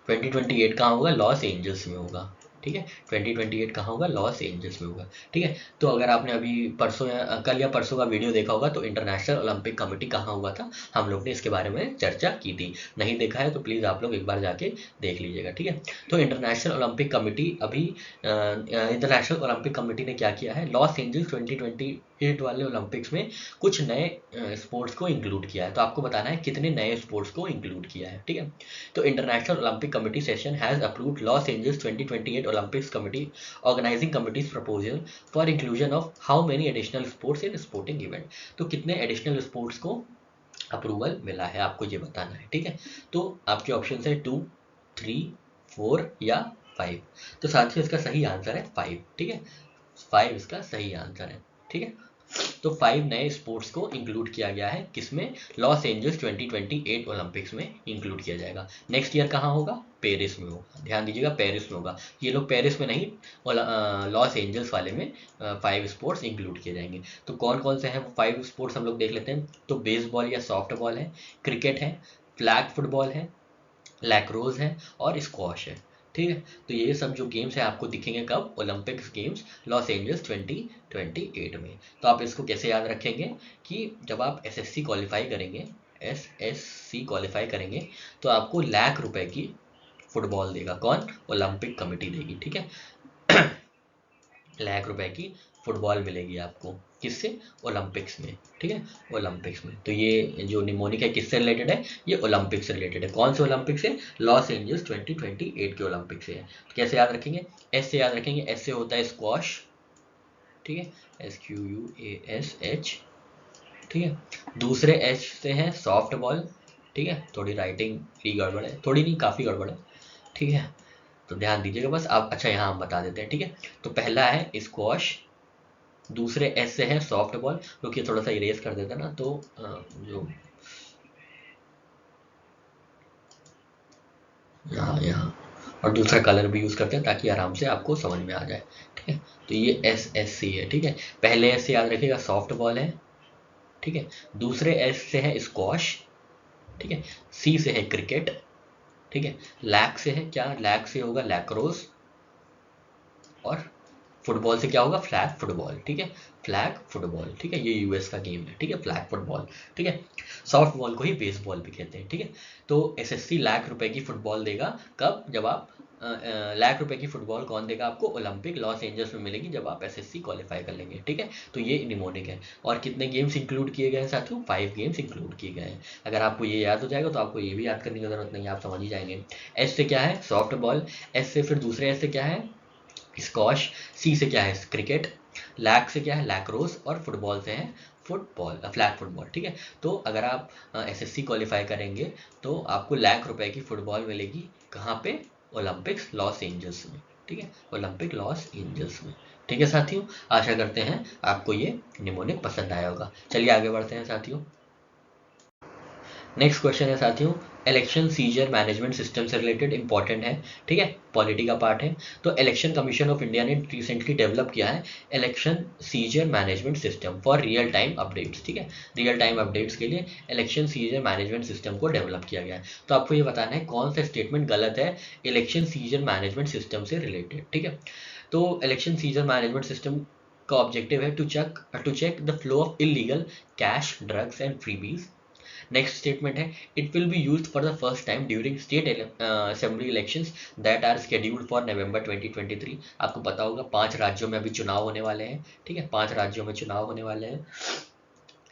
2028 कहाँ होगा, लॉस एंजल्स में होगा, ठीक है। 2028 कहाँ होगा? लॉस एंजल्स में होगा। ठीक है। तो अगर आपने अभी परसों या कल या परसों का वीडियो देखा होगा तो इंटरनेशनल ओलंपिक कमेटी कहाँ हुआ था, हम लोग ने इसके बारे में चर्चा की थी। नहीं देखा है तो प्लीज़ आप लोग एक बार जाके देख लीजिएगा। ठीक है। तो इंटरनेशनल ओलंपिक कमेटी अभी इंटरनेशनल ओलंपिक कमेटी ने क्या किया है, लॉस एंजल्स 2028 वाले ओलंपिक्स में कुछ नए स्पोर्ट्स को इंक्लूड किया है। तो आपको बताना है कितने नए स्पोर्ट्स को इंक्लूड किया है। ठीक है। तो International Olympic Committee session has approved Los Angeles 2028 Olympics committee organizing committees proposal for inclusion of how many additional sports in sporting event. तो कितने एडिशनल स्पोर्ट्स को अप्रूवल मिला है, आपको ये बताना है। ठीक है। तो आपके ऑप्शन है 2, 3, 4 या 5। तो साथियों इसका सही आंसर है 5। ठीक है। 5 इसका सही आंसर है। ठीक है। तो 5 नए स्पोर्ट्स को इंक्लूड किया गया है, किसमें? लॉस एंजल्स 2028 ओलंपिक्स में इंक्लूड किया जाएगा। नेक्स्ट ईयर कहाँ होगा? पेरिस में होगा। ध्यान दीजिएगा, पेरिस में होगा। ये लोग पेरिस में नहीं, लॉस एंजल्स वाले में 5 स्पोर्ट्स इंक्लूड किए जाएंगे। तो कौन कौन से हैं वो 5 स्पोर्ट्स हम लोग देख लेते हैं। तो बेसबॉल या सॉफ्ट बॉल है, क्रिकेट है, फ्लैग फुटबॉल है, लैक्रोज है और स्क्वॉश है। ठीक है। तो ये सब जो गेम्स है आपको दिखेंगे कब? ओलंपिक्स गेम्स लॉस एंजल्स 2028 में। तो आप इसको कैसे याद रखेंगे कि जब आप एसएससी क्वालिफाई करेंगे, एसएससी क्वालिफाई करेंगे तो आपको ₹1,00,000 की फुटबॉल देगा। कौन? ओलंपिक कमेटी देगी। ठीक है। ₹1,00,000 की फुटबॉल मिलेगी आपको, किससे? ओलंपिक्स में। ठीक है। ओलंपिक्स में। तो ये जो निमोनिक है किससे रिलेटेड है? ये ओलंपिक से रिलेटेड है। कौन से ओलंपिक से? लॉस एंजल्स 2028 के ओलंपिक से है। तो कैसे याद रखेंगे? एस से याद रखेंगे। एस से होता है स्क्वॉश। ठीक है। SQUASH। ठीक है। दूसरे एच से है सॉफ्ट बॉल। ठीक है। थोड़ी राइटिंग की गड़बड़ है, थोड़ी नहीं काफ़ी गड़बड़ है। ठीक है। तो ध्यान दीजिएगा बस आप। अच्छा यहाँ हम बता देते हैं। ठीक है। तो पहला है स्क्वॉश, दूसरे एस से है सॉफ्ट बॉल। क्योंकि थोड़ा सा इरेज कर देता ना तो जो यहाँ और दूसरा कलर भी यूज़ करते हैं ताकि आराम से आपको समझ में आ जाए। ठीक है। तो ये SSC है। ठीक है। पहले एस से याद रखिएगा सॉफ्ट बॉल है। ठीक है। दूसरे एस से है स्क्वॉश। ठीक है। सी से है क्रिकेट। ठीक है। लैक से है क्या? लैक से होगा लैक्रोस। और फुटबॉल से क्या होगा? Flag football. ठीक है। Flag football. ठीक है। ये यूएस का गेम है। ठीक है। Flag football. ठीक है। सॉफ्ट बॉल को ही बेसबॉल भी कहते हैं। ठीक है। तो एसएससी ₹1,00,000 की फुटबॉल देगा कब? जब आप ₹1,00,000 की फुटबॉल कौन देगा आपको? ओलंपिक लॉस एंजल्स में मिलेगी जब आप एसएससी क्वालिफाई कर लेंगे। ठीक है। तो ये निमोनिक है। और कितने गेम्स इंक्लूड किए गए हैं साथियों? 5 गेम्स इंक्लूड किए गए हैं। अगर आपको ये याद हो जाएगा तो आपको ये भी याद करने की जरूरत नहीं है, आप समझ ही जाएंगे। एस से क्या है? Soft ball. एस से फिर दूसरे एस से क्या है? स्कॉश। सी से क्या है? क्रिकेट। लैक से क्या है? लैक्रोस। और फुटबॉल से है फुटबॉल, फ्लैग फुटबॉल। ठीक है। तो अगर आप एसएससी क्वालिफाई करेंगे तो आपको ₹1,00,000 की फुटबॉल मिलेगी। कहाँ पे? ओलंपिक्स लॉस एंजल्स में। ठीक है। ओलंपिक लॉस एंजल्स में। ठीक है साथियों, आशा करते हैं आपको ये निमोनिक पसंद आया होगा। चलिए आगे बढ़ते हैं साथियों। नेक्स्ट क्वेश्चन है साथियों, इलेक्शन सीजर मैनेजमेंट सिस्टम से रिलेटेड इंपॉर्टेंट है। ठीक है। पॉलिटी का पार्ट है। तो इलेक्शन कमीशन ऑफ इंडिया ने रिसेंटली डेवलप किया है election seizure management system for real time updates. ठीक है। रियल टाइम अपडेट्स के लिए इलेक्शन सीजर मैनेजमेंट सिस्टम को डेवलप किया गया है। तो आपको ये बताना है कौन सा स्टेटमेंट गलत है इलेक्शन सीजर मैनेजमेंट सिस्टम से रिलेटेड। ठीक है। तो इलेक्शन सीजर मैनेजमेंट सिस्टम का ऑब्जेक्टिव है to check the flow of illegal cash, drugs and freebies. Next statement है it will be used for the first time during state assembly elections that are scheduled for November 2023। आपको पता होगा 5 राज्यों में अभी चुनाव होने वाले हैं। ठीक है। 5 राज्यों में चुनाव होने वाले हैं।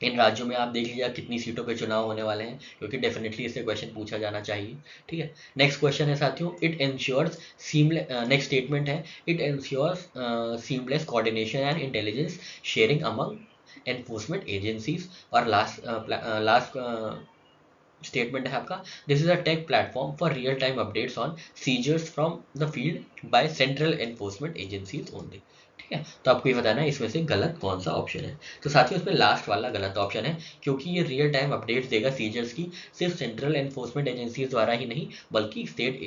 इन राज्यों में आप देख लीजिए कितनी सीटों पे चुनाव होने वाले हैं, क्योंकि डेफिनेटली इससे क्वेश्चन पूछा जाना चाहिए। ठीक है। नेक्स्ट क्वेश्चन है साथियों, it ensures seamless, next statement है it ensures seamless coordination and intelligence sharing among enforcement agencies. और लास्ट स्टेटमेंट है आपका, this is a tech platform for real time updates on seizures from the field by central enforcement agencies only. ठीक है। तो आपको ये बताना है इसमें से गलत कौन सा ऑप्शन है। तो साथियों इसमें लास्ट वाला गलत ऑप्शन है, क्योंकि ये रियल टाइम अपडेट्स देगा सीजर्स की सिर्फ सेंट्रल एनफोर्समेंट एजेंसीज द्वारा ही नहीं बल्कि स्टेट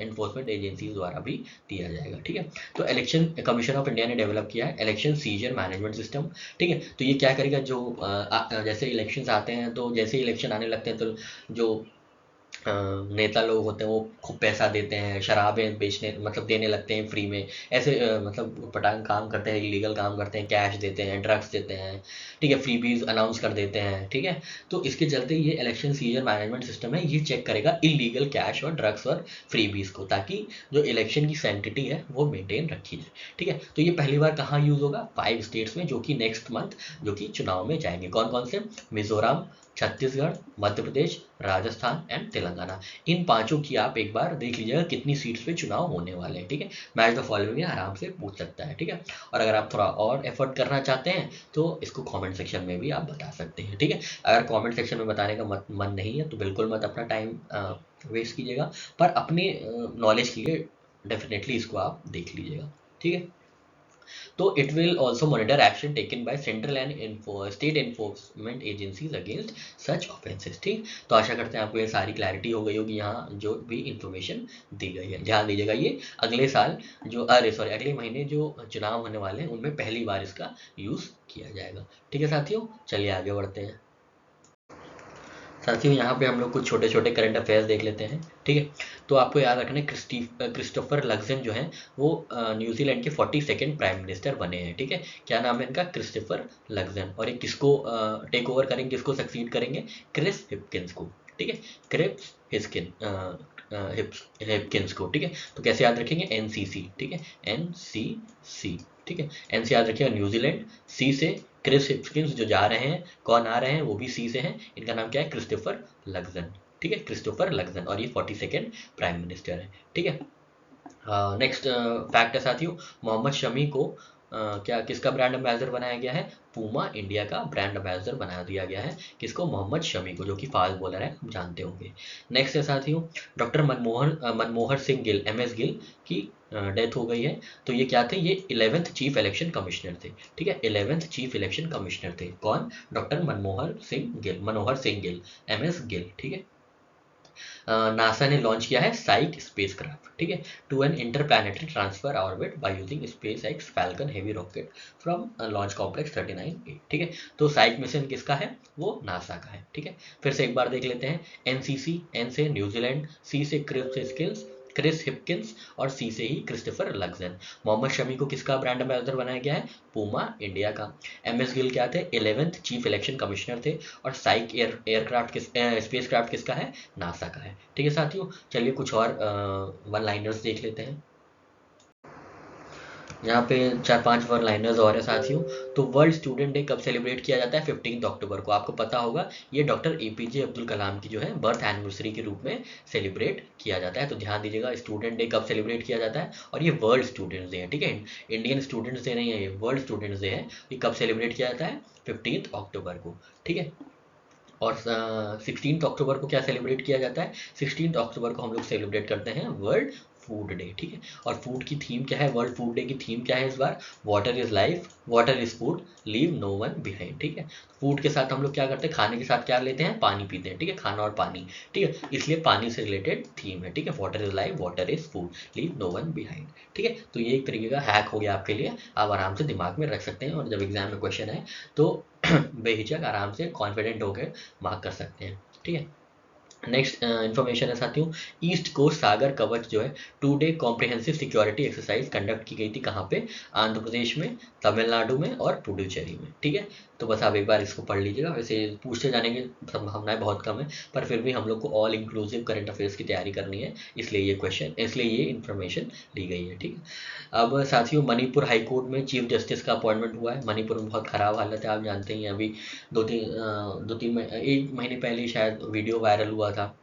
एनफोर्समेंट एजेंसीज द्वारा भी दिया जाएगा। ठीक है। तो इलेक्शन कमीशन ऑफ इंडिया ने डेवलप किया है इलेक्शन सीजर मैनेजमेंट सिस्टम। ठीक है। तो ये क्या करेगा, जो जैसे इलेक्शंस आते हैं तो जैसे इलेक्शन आने लगते हैं तो जो नेता लोग होते हैं वो खूब पैसा देते हैं, शराबें बेचने मतलब देने लगते हैं फ्री में, ऐसे मतलब पटांग काम करते हैं, इलीगल काम करते हैं, कैश देते हैं, ड्रग्स देते हैं, ठीक है, फ्रीबीज अनाउंस कर देते हैं, ठीक है। तो इसके चलते ये इलेक्शन सीजन मैनेजमेंट सिस्टम है, ये चेक करेगा इलीगल कैश और ड्रग्स और फ्रीबीज को, ताकि जो इलेक्शन की सैंक्टिटी है वो मेंटेन रखी जाए, ठीक है। तो ये पहली बार कहाँ यूज़ होगा? 5 स्टेट्स में, जो कि नेक्स्ट मंथ जो कि चुनाव में जाएंगे। कौन कौन से? मिजोरम, छत्तीसगढ़, मध्य प्रदेश, राजस्थान एंड तेलंगाना। इन पांचों की आप एक बार देख लीजिएगा कितनी सीट्स पे चुनाव होने वाले हैं, ठीक है। मैच द फॉलोइंग आराम से पूछ सकता है, ठीक है। और अगर आप थोड़ा और एफर्ट करना चाहते हैं तो इसको कमेंट सेक्शन में भी आप बता सकते हैं, ठीक है। अगर कमेंट सेक्शन में बताने का मन नहीं है तो बिल्कुल मत अपना टाइम वेस्ट कीजिएगा, पर अपने नॉलेज के लिए डेफिनेटली इसको आप देख लीजिएगा, ठीक है। तो it will also monitor action taken by central and state enforcement agencies against such offenses, ठीक। तो आशा करते हैं आपको ये सारी क्लैरिटी हो गई होगी, यहाँ जो भी इंफॉर्मेशन दी गई है। ध्यान दीजिएगा, ये अगले साल जो अगले महीने जो चुनाव होने वाले हैं उनमें पहली बार इसका यूज़ किया जाएगा, ठीक है साथियों। चलिए आगे बढ़ते हैं साथियों। यहाँ पे हम लोग कुछ छोटे छोटे करंट अफेयर्स देख लेते हैं, ठीक है। तो आपको याद रखना है क्रिस्टोफर लक्सन जो है वो न्यूजीलैंड के 42nd प्राइम मिनिस्टर बने हैं, ठीक है। क्या नाम है इनका? Christopher Luxon. और ये किसको टेक ओवर करेंगे, किसको सक्सीड करेंगे? क्रिस हिपकिंस को, ठीक है। क्रिस हिस्किन हिपकिंस को, ठीक है। तो कैसे याद रखेंगे? एनसीसी, ठीक है, एनसीसी, ठीक है। एन से याद रखिएगा न्यूजीलैंड, सी से क्रिस हिपकिंस जो जा रहे हैं, कौन आ रहे हैं? वो भी सी से हैं। इनका नाम क्या है? क्रिस्टोफर लक्सन, ठीक है, क्रिस्टोफर लक्सन। और ये 42nd प्राइम मिनिस्टर है, ठीक है। नेक्स्ट फैक्ट है साथियों, मोहम्मद शमी को क्या किसका ब्रांड एम्बेसडर बनाया गया है? पूमा इंडिया का ब्रांड एम्बेसडर बना दिया गया है। किसको? मोहम्मद शमी को, जो कि फास्ट बॉलर है, हम जानते होंगे। नेक्स्ट है साथियों, डॉक्टर मनमोहर सिंह गिल, एमएस गिल की डेथ हो गई है। तो ये क्या थे? ये 11th चीफ इलेक्शन कमिश्नर थे, ठीक है, 11th चीफ इलेक्शन कमिश्नर थे। कौन? डॉक्टर मनोहर सिंह गिल, एमएस गिल, ठीक है। नासा ने लॉन्च किया है साइक स्पेसक्राफ्ट, ठीक है, to an interplanetary transfer orbit by using SpaceX Falcon Heavy rocket from launch complex 39A, ठीक है। तो साइक मिशन किसका है? वो नासा का है, ठीक है। फिर से एक बार देख लेते हैं। एनसीसी, एन से न्यूजीलैंड, सी से क्रिस हिपकिंस और सी से ही क्रिस्टोफर लक्सन। मोहम्मद शमी को किसका ब्रांड एम्बेसडर बनाया गया है? पूमा इंडिया का। एमएस गिल क्या थे? 11th चीफ इलेक्शन कमिश्नर थे। और साइक एयरक्राफ्ट स्पेस क्राफ्ट किसका है? नासा का है, ठीक है साथियों। चलिए कुछ और वन लाइनर्स देख लेते हैं। यहाँ पे 4-5 वन लाइनर्स और है साथियों। तो वर्ल्ड स्टूडेंट डे कब सेलिब्रेट किया जाता है? 15 अक्टूबर को। आपको पता होगा ये डॉक्टर एपीजे अब्दुल कलाम की जो है बर्थ एनिवर्सरी के रूप में सेलिब्रेट किया जाता है। तो ध्यान दीजिएगा, स्टूडेंट डे कब सेलिब्रेट किया जाता है, और ये वर्ल्ड स्टूडेंट्स डे है, ठीक है। इंडियन स्टूडेंट्स डे नहीं है, ये वर्ल्ड स्टूडेंट्स डे है। ये कब सेलिब्रेट किया जाता है? 15 अक्टूबर को, ठीक है। और 16 अक्टूबर को क्या सेलिब्रेट किया जाता है? 16 अक्टूबर को हम लोग सेलिब्रेट करते हैं वर्ल्ड फूड डे, ठीक है। और फूड की थीम क्या है? वर्ल्ड फूड डे की थीम क्या है इस बार? Water is life, water is food, leave no one behind, ठीक है। फूड के साथ हम लोग क्या करते हैं? खाने के साथ क्या लेते हैं? पानी पीते हैं, ठीक है, खाना और पानी, ठीक है। इसलिए पानी से रिलेटेड थीम है, ठीक है। Water is life, water is food, leave no one behind, ठीक है। तो ये एक तरीके का हैक हो गया आपके लिए, आप आराम से दिमाग में रख सकते हैं, और जब एग्जाम में क्वेश्चन है तो बेहिचक आराम से कॉन्फिडेंट होकर मार्क कर सकते हैं, ठीक है। नेक्स्ट इन्फॉर्मेशन है साथियों, ईस्ट कोस्ट सागर कवच जो है 2 day comprehensive security exercise conduct की गई थी। कहाँ पे? आंध्र प्रदेश में, तमिलनाडु में और पुडुचेरी में, ठीक है। तो बस आप एक बार इसको पढ़ लीजिएगा। वैसे पूछते जाने की संभावनाएं बहुत कम है, पर फिर भी हम लोग को ऑल इंक्लूसिव करंट अफेयर्स की तैयारी करनी है, इसलिए ये इन्फॉर्मेशन ली गई है, ठीक है। अब साथियों, मणिपुर हाई कोर्ट में चीफ जस्टिस का अपॉइंटमेंट हुआ है। मणिपुर में बहुत खराब हालत है, आप जानते ही हैं। अभी 1 महीने पहले शायद वीडियो वायरल हुआ था,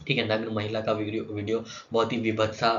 ठीक है, नग्न महिला का वीडियो बहुत ही विभत्सा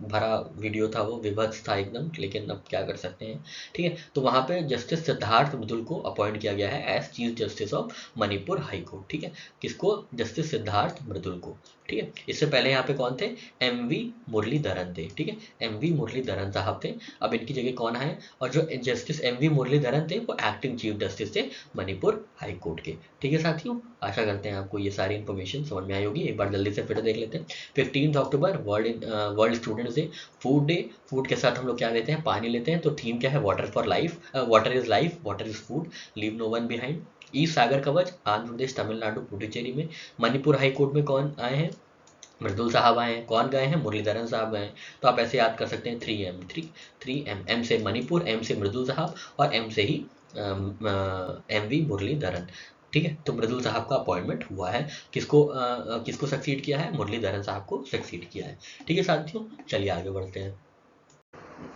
भरा वीडियो था, वो विभत्स था एकदम, लेकिन अब क्या कर सकते हैं, ठीक है। तो वहाँ पे जस्टिस सिद्धार्थ मृदुल को अपॉइंट किया गया है as chief justice of Manipur high court, ठीक है। किसको? जस्टिस सिद्धार्थ मृदुल को, ठीक है। इससे पहले यहाँ पे कौन थे? एमवी मुरलीधरन थे, ठीक है, एमवी मुरलीधरन साहब थे। अब इनकी जगह कौन है? और जो जस्टिस एमवी मुरलीधरन थे वो एक्टिंग चीफ जस्टिस थे मणिपुर हाई कोर्ट के, ठीक है साथियों। आशा करते हैं आपको ये सारी इन्फॉर्मेशन समझ में आई होगी। एक बार जल्दी से फिर देख लेते हैं। 15 October world students day, food day. Food के साथ हम लोग क्या लेते हैं? पानी लेते हैं। तो थीम क्या है? Water for life, water is life, water is food, leave no one behind. East Sagar Kavach Andhra प्रदेश, तमिलनाडु, पुडुचेरी में। मणिपुर हाई कोर्ट में कौन आए हैं? मृदुल साहब आए हैं। कौन गए हैं? मुरलीधरन साहब गए हैं। तो आप ऐसे याद कर सकते हैं 3M, 3M, एम से मणिपुर, एम से मृदुल साहब और एम से ही MV मुरलीधरन। ठीक है, तो मृदुल साहब का अपॉइंटमेंट हुआ है। किसको सक्सीड किया है? मुरलीधरन साहब को सक्सीड किया है। ठीक है साथियों, चलिए आगे बढ़ते हैं।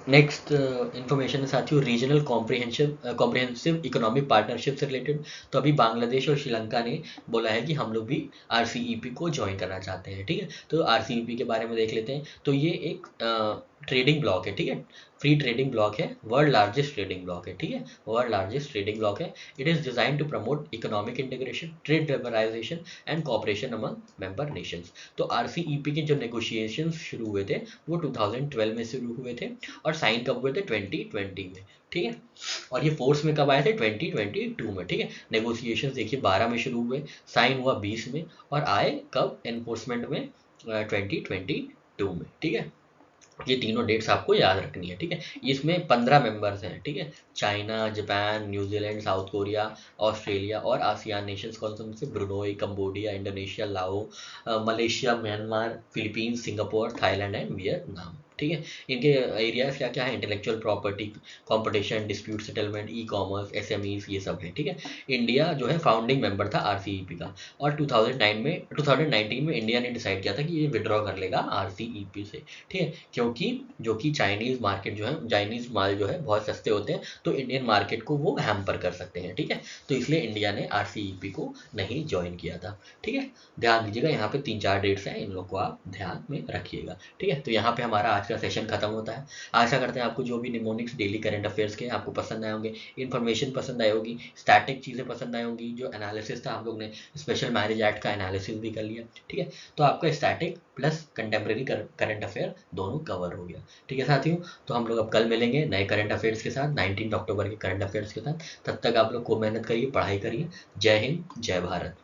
नेक्स्ट इन्फॉर्मेशन है साथियों, रीजनल कॉम्प्रिहेंसिव इकोनॉमिक पार्टनरशिप से रिलेटेड। तो अभी बांग्लादेश और श्रीलंका ने बोला है कि हम लोग भी RCEP को ज्वाइन करना चाहते हैं। ठीक है, तो RCEP के बारे में देख लेते हैं। तो ये एक ट्रेडिंग ब्लॉक है। ठीक है, फ्री ट्रेडिंग ब्लॉक है, वर्ल्ड लार्जेस्ट ट्रेडिंग ब्लॉक है। ठीक है, वर्ल्ड लार्जेस्ट ट्रेडिंग ब्लॉक है। It is design to promote economic integration, trade liberalisation and cooperation among member nations. तो RCEP के जो नेगोशिएशन शुरू हुए थे वो 2012 में शुरू हुए थे और साइन कब हुए थे? 2020 में। ठीक है, और ये फोर्स में कब आए थे? 2022 में। ठीक है, नेगोशिएशन देखिए 12 में शुरू हुए, साइन हुआ 20 में और आए कब एनफोर्समेंट में? 2022 में। ठीक है, ये तीनों डेट्स आपको याद रखनी है। ठीक है, इसमें 15 मेंबर्स हैं। ठीक है, China, Japan, New Zealand, south Korea, Australia और आसियान नेशंस कौन कौन से? ब्रुनोई, कंबोडिया, इंडोनेशिया, लाओ, Malaysia, Myanmar, Philippines, Singapore, Thailand and Vietnam. ठीक है, इनके एरियाज क्या क्या है? Intellectual property, competition, dispute settlement, e commerce, SMEs, ये सब है। ठीक है, इंडिया जो है फाउंडिंग मेंबर था RCEP का और 2019 में इंडिया ने डिसाइड किया था कि ये विड्रॉ कर लेगा RCEP से। ठीक है, क्योंकि जो कि चाइनीज मार्केट जो है, चाइनीज माल जो है बहुत सस्ते होते हैं, तो इंडियन मार्केट को वो हैम्पर कर सकते हैं। ठीक है, तो इसलिए इंडिया ने RCEP को नहीं ज्वाइन किया था। ठीक है, ध्यान दीजिएगा, यहाँ पे 3-4 डेट्स हैं, इन लोग को आप ध्यान में रखिएगा। ठीक है, तो यहाँ पे हमारा आज का सेशन खत्म होता है। आशा करते हैं आपको जो भी निमोनिक्स डेली करंट अफेयर्स के आपको पसंद आए होंगे, इन्फॉर्मेशन पसंद आई होगी, स्टैटिक चीज़ें पसंद आई होंगी, जो एनालिसिस था हम लोग ने स्पेशल मैरिज एक्ट का एनालिसिस भी कर लिया। ठीक है, तो आपका static plus contemporary current affair दोनों कवर हो गया। ठीक है साथियों, तो हम लोग अब कल मिलेंगे नए करंट अफेयर्स के साथ, 19 अक्टूबर के करंट अफेयर्स के साथ। तब तक आप लोग को मेहनत करिए, पढ़ाई करिए। जय हिंद, जय भारत।